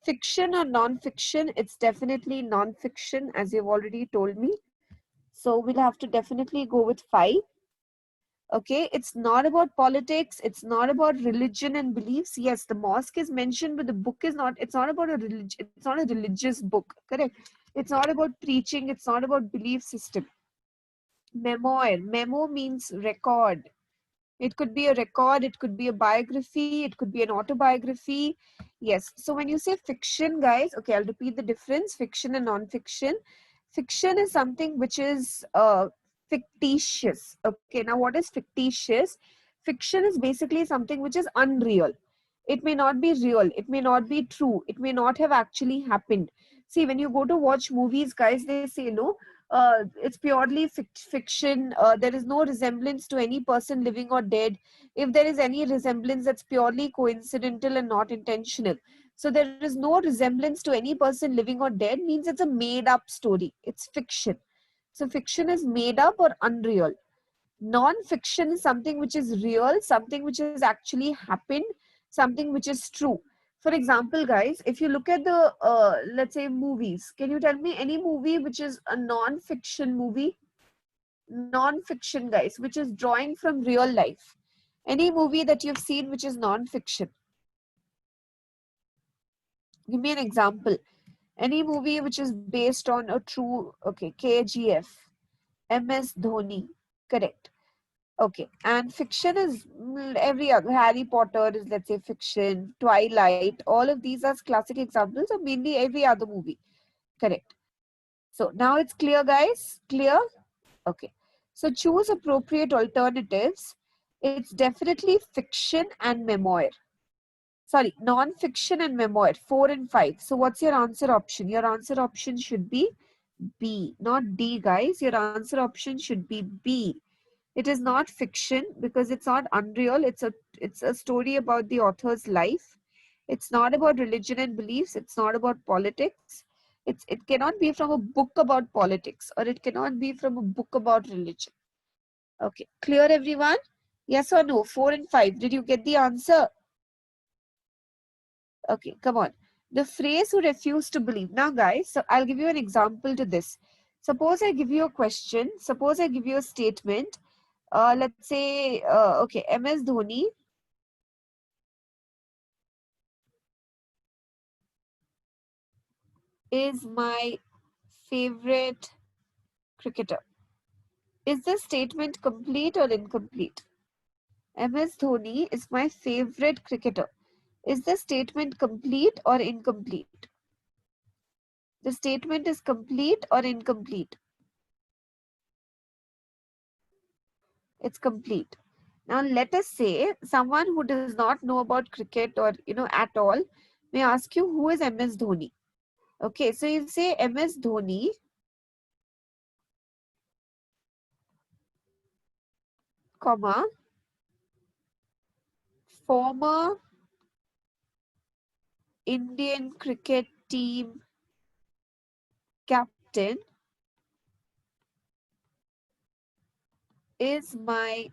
Fiction or non-fiction? It's definitely non-fiction, as you've already told me. So we'll have to definitely go with 5. Okay, it's not about politics, it's not about religion and beliefs. Yes, the mosque is mentioned, but the book is not, it's not about a religion, it's not a religious book, correct? It's not about preaching, it's not about belief system. Memoir, memo means record. It could be a record, it could be a biography, it could be an autobiography. Yes. So when you say fiction, guys, okay, I'll repeat the difference, fiction and non-fiction. Fiction is something which is fictitious. Okay, now what is fictitious? Fiction is basically something which is unreal. It may not be real, it may not be true, it may not have actually happened. See, when you go to watch movies, guys, they say, no, it's purely fiction. There is no resemblance to any person living or dead. If there is any resemblance, that's purely coincidental and not intentional. So there is no resemblance to any person living or dead means it's a made up story. It's fiction. So fiction is made up or unreal. Non-fiction is something which is real, something which has actually happened, something which is true. For example, guys, if you look at the let's say movies, can you tell me any movie which is a non-fiction movie? Non-fiction, guys, which is drawing from real life. Any movie that you've seen which is non-fiction? Give me an example. Any movie which is based on a true, okay, KGF, MS Dhoni, correct. Okay, and fiction is every other. Harry Potter is, let's say, fiction. Twilight, all of these are classic examples of mainly every other movie. Correct. So now it's clear, guys? Clear? Okay. So choose appropriate alternatives. It's definitely fiction and memoir. Sorry, non-fiction and memoir, 4 and 5. So what's your answer option? Your answer option should be B, not D, guys. Your answer option should be B. It is not fiction because it's not unreal. It's a story about the author's life. It's not about religion and beliefs. It's not about politics. It cannot be from a book about politics, or it cannot be from a book about religion. Okay, clear everyone? Yes or no? 4 and 5. Did you get the answer? Okay, come on. The phrase who refuse to believe. Now, guys, so I'll give you an example to this. Suppose I give you a question. Suppose I give you a statement. Let's say, okay, MS Dhoni is my favorite cricketer. Is the statement complete or incomplete? MS Dhoni is my favorite cricketer. Is the statement complete or incomplete? The statement is complete or incomplete? It's complete. Now let us say someone who does not know about cricket or at all may ask you, who is MS Dhoni? Okay, so you say MS Dhoni, comma, former Indian cricket team captain, is my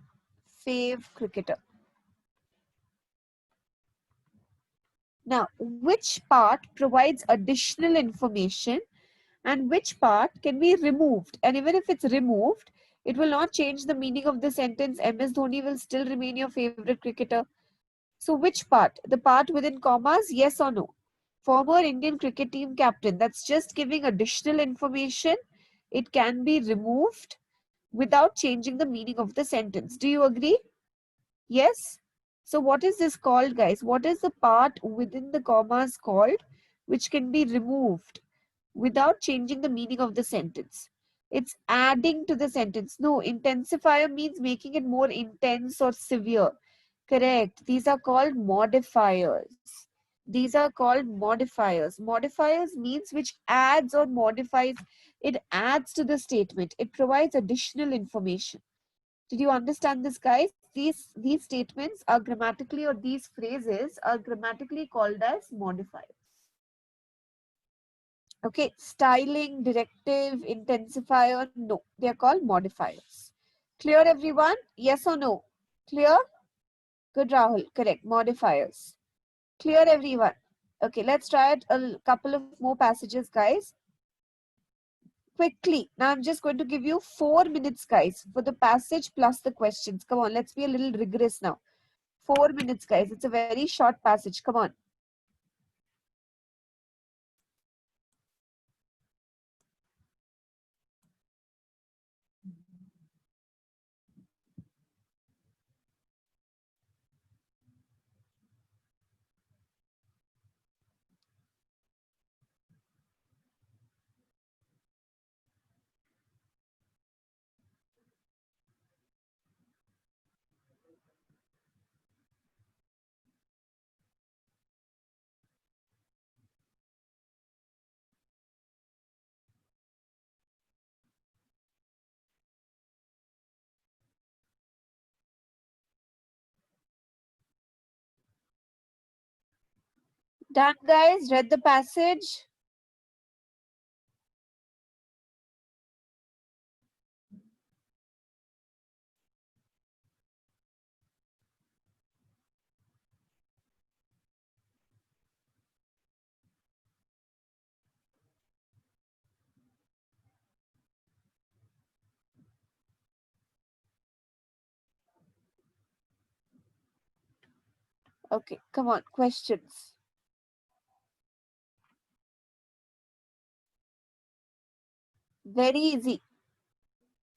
fave cricketer. Now, which part provides additional information and which part can be removed? And even if it's removed, it will not change the meaning of the sentence. MS Dhoni will still remain your favorite cricketer. So which part? The part within commas, yes or no? Former Indian cricket team captain. That's just giving additional information. It can be removed. without changing the meaning of the sentence. Do you agree? Yes? So what is this called, guys? What is the part within the commas called which can be removed without changing the meaning of the sentence? It's adding to the sentence. No, intensifier means making it more intense or severe. Correct. These are called modifiers. These are called modifiers. Modifiers means which adds or modifies. It adds to the statement. It provides additional information. Did you understand this, guys? These statements are grammatically, or these phrases are grammatically called as modifiers. Okay, styling, directive, intensifier, no, they are called modifiers. Clear, everyone? Yes or no? Clear? Good, Rahul. Correct. Modifiers. Clear, everyone? Okay, let's try it a couple of more passages, guys. Quickly. Now I'm just going to give you 4 minutes, guys, for the passage plus the questions. Come on, let's be a little rigorous now. 4 minutes, guys. It's a very short passage. Come on. Done, guys? Read the passage? Okay, come on. Questions. Very easy.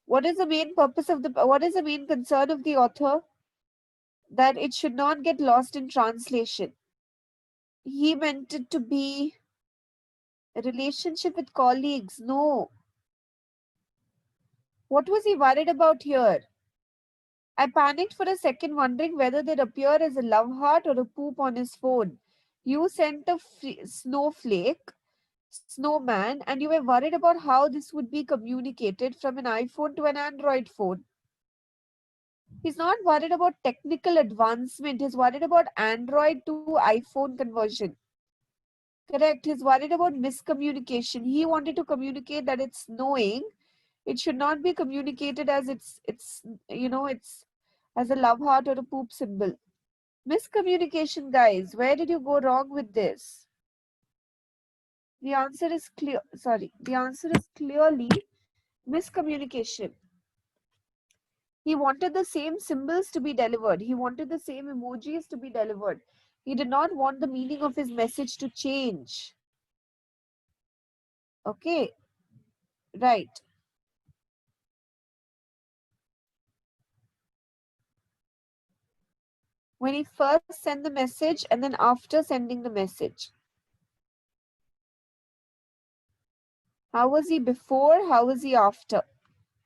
What is the main purpose of what is the main concern of the author? That it should not get lost in translation. He meant it to be a relationship with colleagues. No. What was he worried about here? I panicked for a second, wondering whether they'd appear as a love heart or a poop on his phone. You sent a snowman, and you were worried about how this would be communicated from an iPhone to an Android phone. He's not worried about technical advancement, he's worried about Android to iPhone conversion. Correct. He's worried about miscommunication. He wanted to communicate that it's snowing. It should not be communicated as it's as a love heart or a poop symbol. Miscommunication, guys. Where did you go wrong with this? The answer is clear. Sorry. The answer is clearly miscommunication. He wanted the same symbols to be delivered. He wanted the same emojis to be delivered. He did not want the meaning of his message to change. Okay. Right. When he first sent the message and then after sending the message. How was he before? How was he after?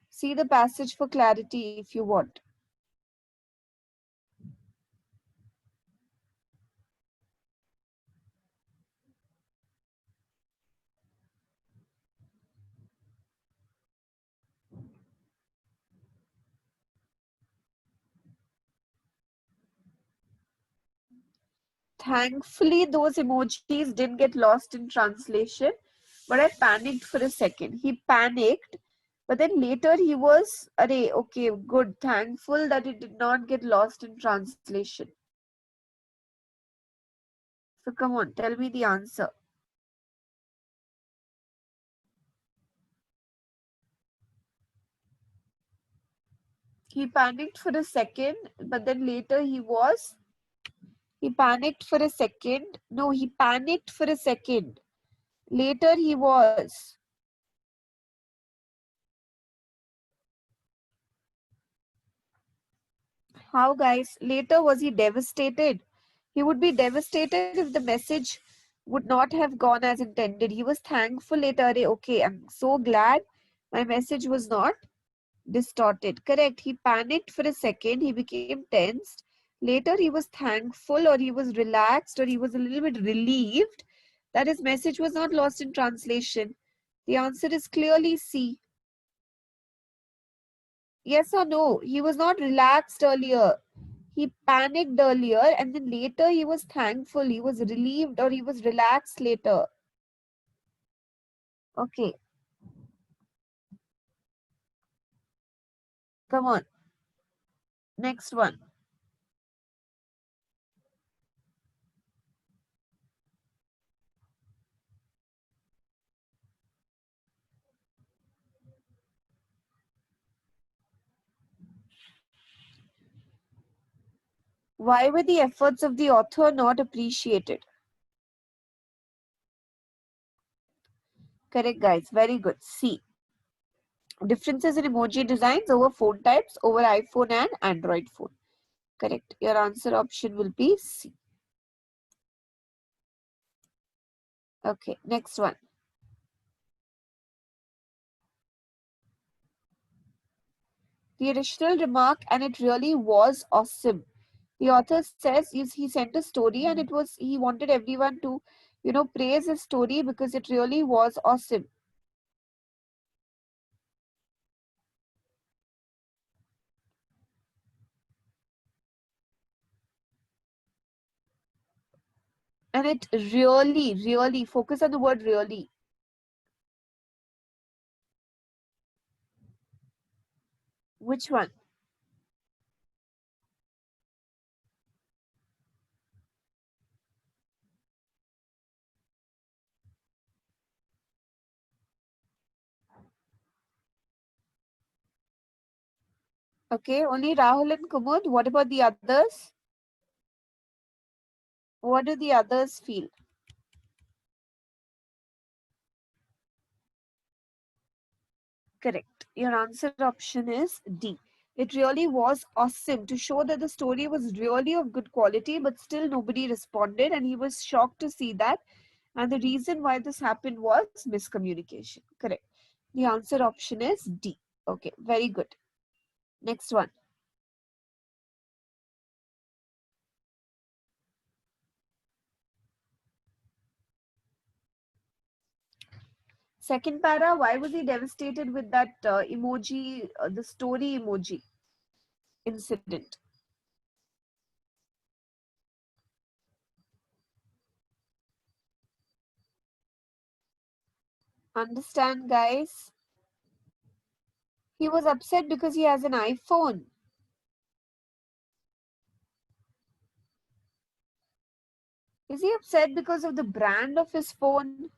See the passage for clarity if you want. Thankfully, those emojis didn't get lost in translation, but I panicked for a second. He panicked, but then later he was, array, okay, good, thankful that it did not get lost in translation. So come on, tell me the answer. He panicked for a second, but then later he panicked for a second. No, he panicked for a second. Later he was. How, guys? Later, was he devastated? He would be devastated if the message would not have gone as intended. He was thankful later. "Arey, okay, I'm so glad my message was not distorted." Correct. He panicked for a second. He became tensed. Later, he was thankful, or he was relaxed, or he was a little bit relieved that his message was not lost in translation. The answer is clearly C. Yes or no? He was not relaxed earlier. He panicked earlier, and then later he was thankful, he was relieved, or he was relaxed later. Okay, come on. Next one. Why were the efforts of the author not appreciated? Correct, guys. Very good. C. Differences in emoji designs over phone types over iPhone and Android phone. Correct. Your answer option will be C. Okay, next one. The additional remark, "and it really was awesome." The author says he sent a story, and he wanted everyone to, praise his story because it really was awesome. And it really, really, focus on the word really. Which one? Okay, only Rahul and Kumud. What about the others? What do the others feel? Correct. Your answer option is D. It really was awesome to show that the story was really of good quality, but still nobody responded, and he was shocked to see that. And the reason why this happened was miscommunication. Correct. The answer option is D. Okay, very good. Next one. Second para, why was he devastated with that emoji, the story emoji incident? Understand, guys? He was upset because he has an iPhone. Is he upset because of the brand of his phone?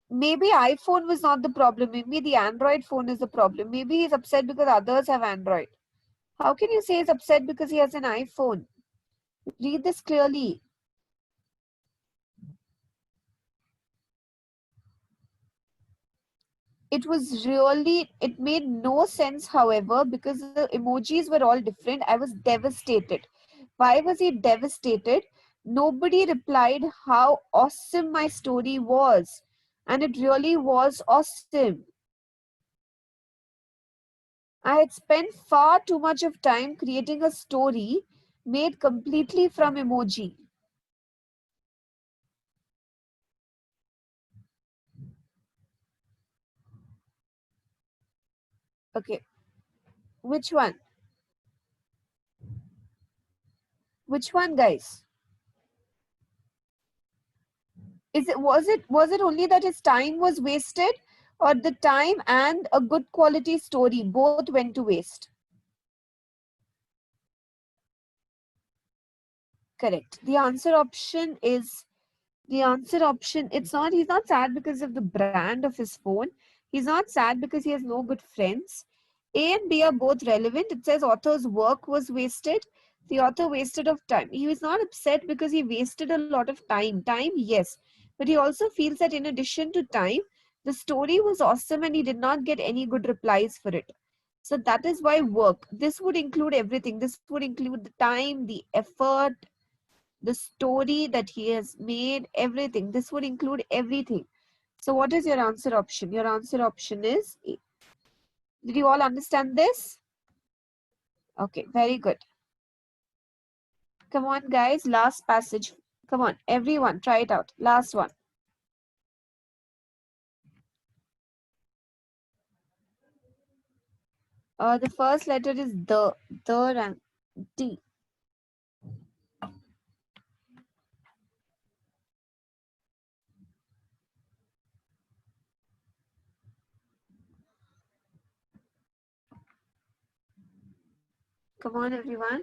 Maybe iPhone was not the problem. Maybe the Android phone is the problem. Maybe he's upset because others have Android. How can you say he's upset because he has an iPhone? Read this clearly. It made no sense, however, because the emojis were all different. I was devastated. Why was he devastated? Nobody replied how awesome my story was. And it really was awesome. I had spent far too much of time creating a story made completely from emoji. Okay, which one? Which one, guys? Was it only that his time was wasted, or the time and a good quality story both went to waste? Correct. The answer option, he's not sad because of the brand of his phone. He's not sad because he has no good friends. A and B are both relevant. It says author's work was wasted. The author wasted of time. He was not upset because he wasted a lot of time. Time, yes. But he also feels that in addition to time, the story was awesome and he did not get any good replies for it. So that is why work. This would include everything. This would include the time, the effort, the story that he has made, everything. This would include everything. So what is your answer option? Your answer option is A. Did you all understand this? Okay, very good. Come on, guys. Last passage. Come on, everyone, try it out. Last one. The first letter is the and D. Come on, everyone.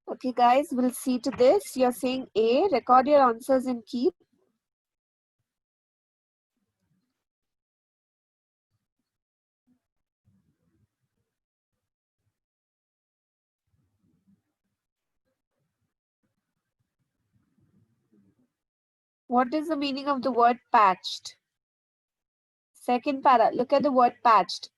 Okay, guys, we'll see to this. You're saying A. Record your answers and keep. What is the meaning of the word patched? Second para. Look at the word patched.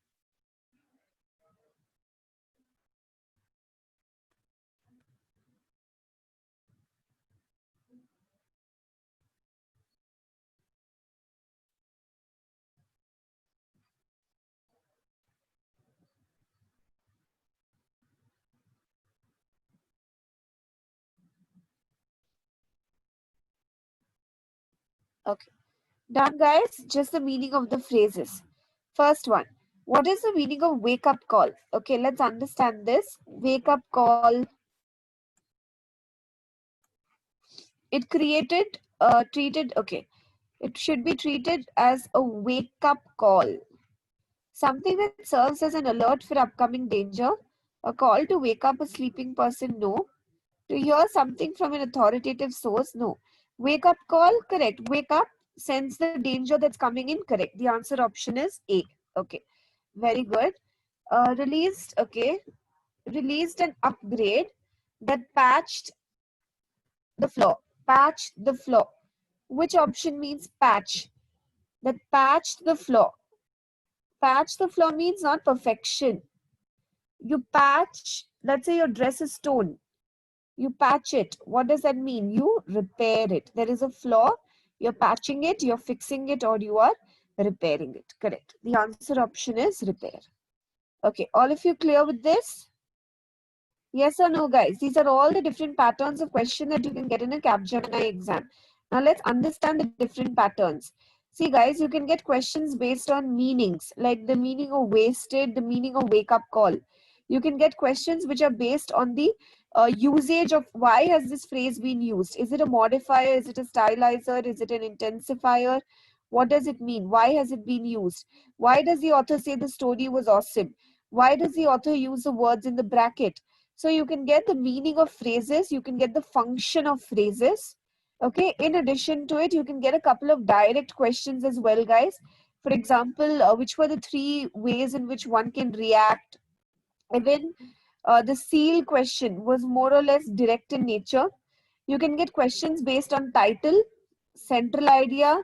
Okay. Done, guys. Just the meaning of the phrases. First one. What is the meaning of wake up call? Okay, let's understand this. Wake up call. It it should be treated as a wake up call. Something that serves as an alert for upcoming danger. A call to wake up a sleeping person, no. To hear something from an authoritative source, no. Wake up call, correct. Wake up, sense the danger that's coming in, correct. The answer option is A. Okay, very good. Released an upgrade that patched the flaw. Patched the flaw. Which option means patch? That patched the flaw. Patch the flaw means not perfection. You patch, let's say your dress is torn. You patch it. What does that mean? You repair it. There is a flaw. You're patching it, you're fixing it, or you are repairing it. Correct. The answer option is repair. Okay, all of you clear with this? Yes or no, guys? These are all the different patterns of question that you can get in a Capgemini exam. Now let's understand the different patterns. See, guys, you can get questions based on meanings, like the meaning of wasted, the meaning of wake up call. You can get questions which are based on the usage of why has this phrase been used. Is it a modifier? Is it a stylizer? Is it an intensifier? What does it mean? Why has it been used? Why does the author say the story was awesome? Why does the author use the words in the bracket? So you can get the meaning of phrases, you can get the function of phrases. Okay, in addition to it, you can get a couple of direct questions as well, guys. For example, which were the three ways in which one can react? Even the seal question was more or less direct in nature. You can get questions based on title, central idea,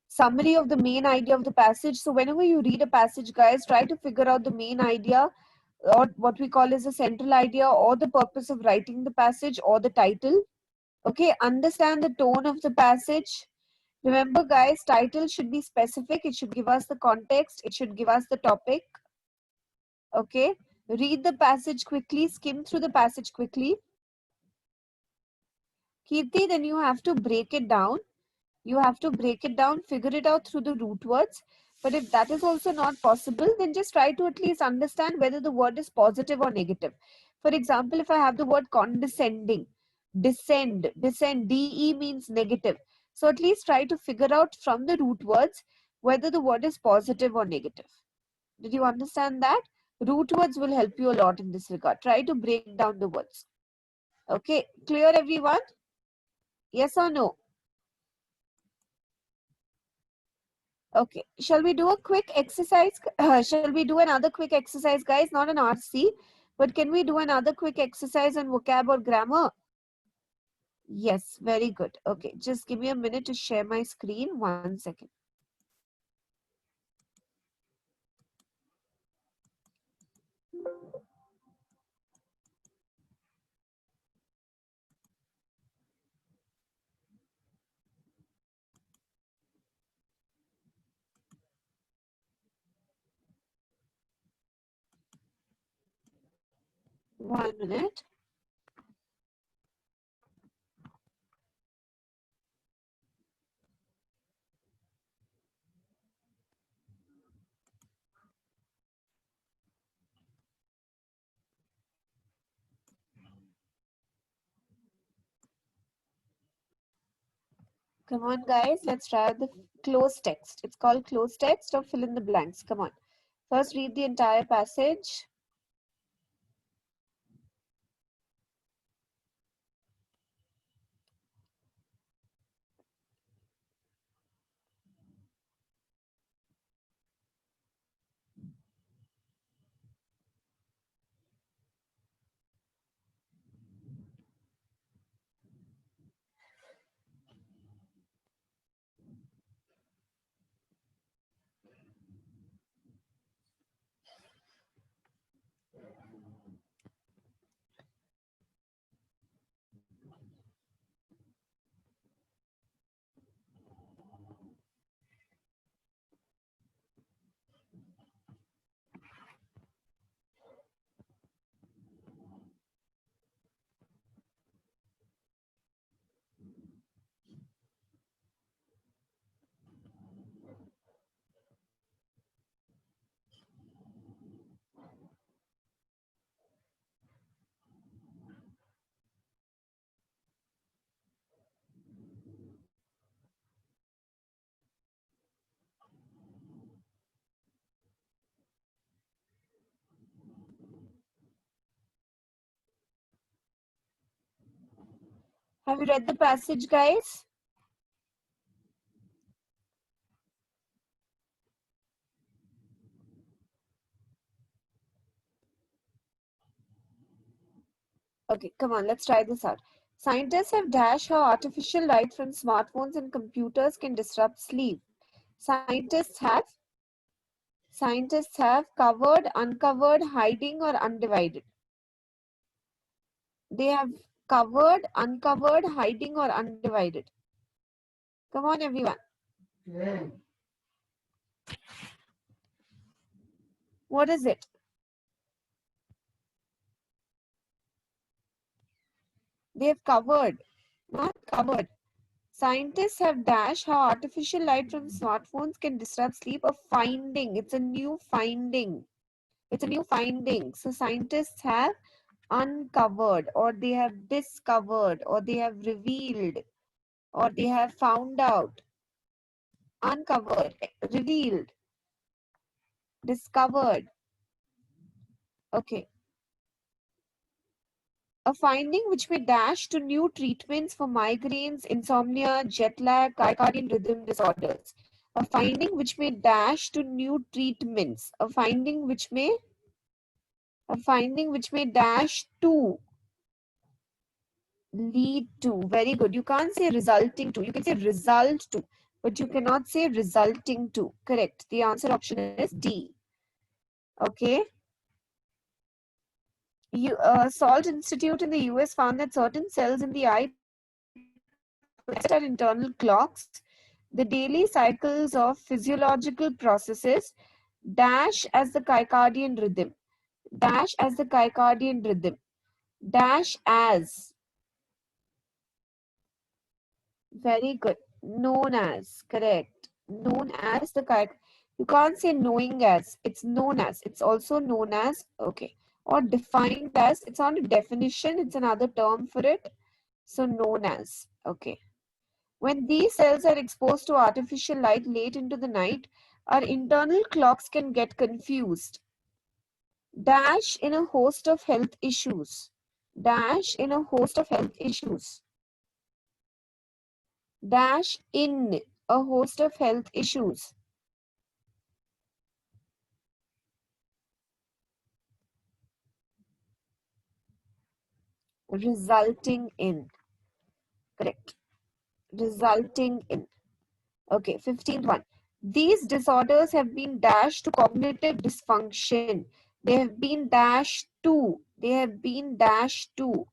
summary of the main idea of the passage. So whenever you read a passage, guys, try to figure out the main idea, or what we call as a central idea, or the purpose of writing the passage, or the title. Okay, understand the tone of the passage. Remember, guys, title should be specific. It should give us the context. It should give us the topic. Okay, read the passage quickly, skim through the passage quickly. Kirti, then you have to break it down. You have to break it down, figure it out through the root words. But if that is also not possible, then just try to at least understand whether the word is positive or negative. For example, if I have the word condescending, descend, DE means negative. So at least try to figure out from the root words whether the word is positive or negative. Did you understand that? Root words will help you a lot in this regard. Try to break down the words. Okay, clear everyone? Yes or no? Okay, shall we do a quick exercise? Shall we do another quick exercise, guys? Not an RC, but can we do another quick exercise on vocab or grammar? Yes, very good. Okay, just give me a minute to share my screen. 1 second. One minute. Come on, guys. Let's try the closed text. It's called closed text or fill in the blanks. Come on. First, read the entire passage. Have you read the passage, guys? Okay, come on, let's try this out. Scientists have dashed how artificial light from smartphones and computers can disrupt sleep. Scientists have covered, uncovered, hiding, or undivided. They have covered, uncovered, hiding, or undivided. Come on, everyone. What is it? They have covered, not covered. Scientists have dashed how artificial light from smartphones can disrupt sleep. A finding. It's a new finding. It's a new finding. So scientists have uncovered, or they have discovered, or they have revealed, or they have found out. Uncovered, revealed, discovered. Okay. A finding which may dash to new treatments for migraines, insomnia, jet lag, circadian rhythm disorders. A finding which may dash to new treatments. A finding which may dash to, lead to. Very good. You can't say resulting to. You can say result to, but you cannot say resulting to. Correct. The answer option is D. Okay. Salt Institute in the US found that certain cells in the eye are internal clocks. The daily cycles of physiological processes dash as the circadian rhythm. Dash as the circadian rhythm. Dash as. Very good. Known as. Correct. Known as the you can't say knowing as. It's known as. It's also known as. Okay. Or defined as. It's not a definition. It's another term for it. So known as. Okay. When these cells are exposed to artificial light late into the night, our internal clocks can get confused. Dash in a host of health issues. Dash in a host of health issues. Dash in a host of health issues. Resulting in. Correct. Resulting in. Okay, 15th one. These disorders have been dashed to cognitive dysfunction. They have been dashed to. They have been dashed to.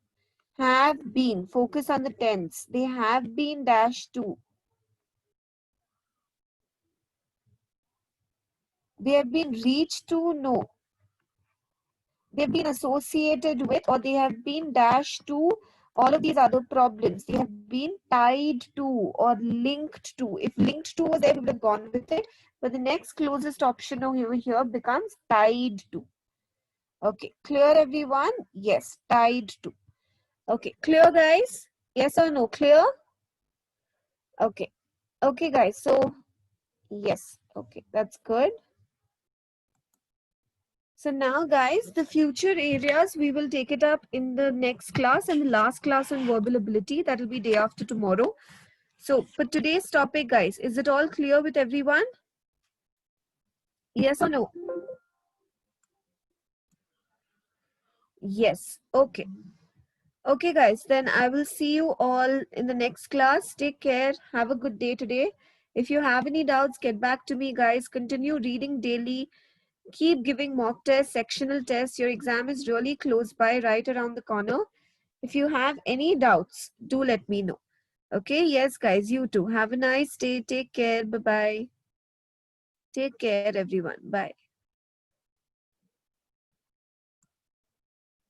Have been. Focus on the tense. They have been dashed to. They have been reached to. No. They've been associated with, or they have been dashed to all of these other problems. They have been tied to or linked to. If linked to was there, we would have gone with it. But the next closest option over here becomes tied to. Okay, clear everyone? Yes, tied to. Okay, clear guys? Yes or no? Clear? Okay. Okay guys, so yes. Okay, that's good. So now guys, the future areas, we will take it up in the next class and the last class on verbal ability. That will be day after tomorrow. So for today's topic guys, is it all clear with everyone? Yes or no? Yes. Okay. Okay guys, then I will see you all in the next class. Take care. Have a good day today. If you have any doubts, get back to me guys. Continue reading daily. Keep giving mock tests, sectional tests. Your exam is really close by, right around the corner. If you have any doubts, do let me know. Okay, yes, guys, you too. Have a nice day. Take care. Bye-bye. Take care, everyone. Bye.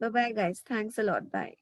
Bye-bye, guys. Thanks a lot. Bye.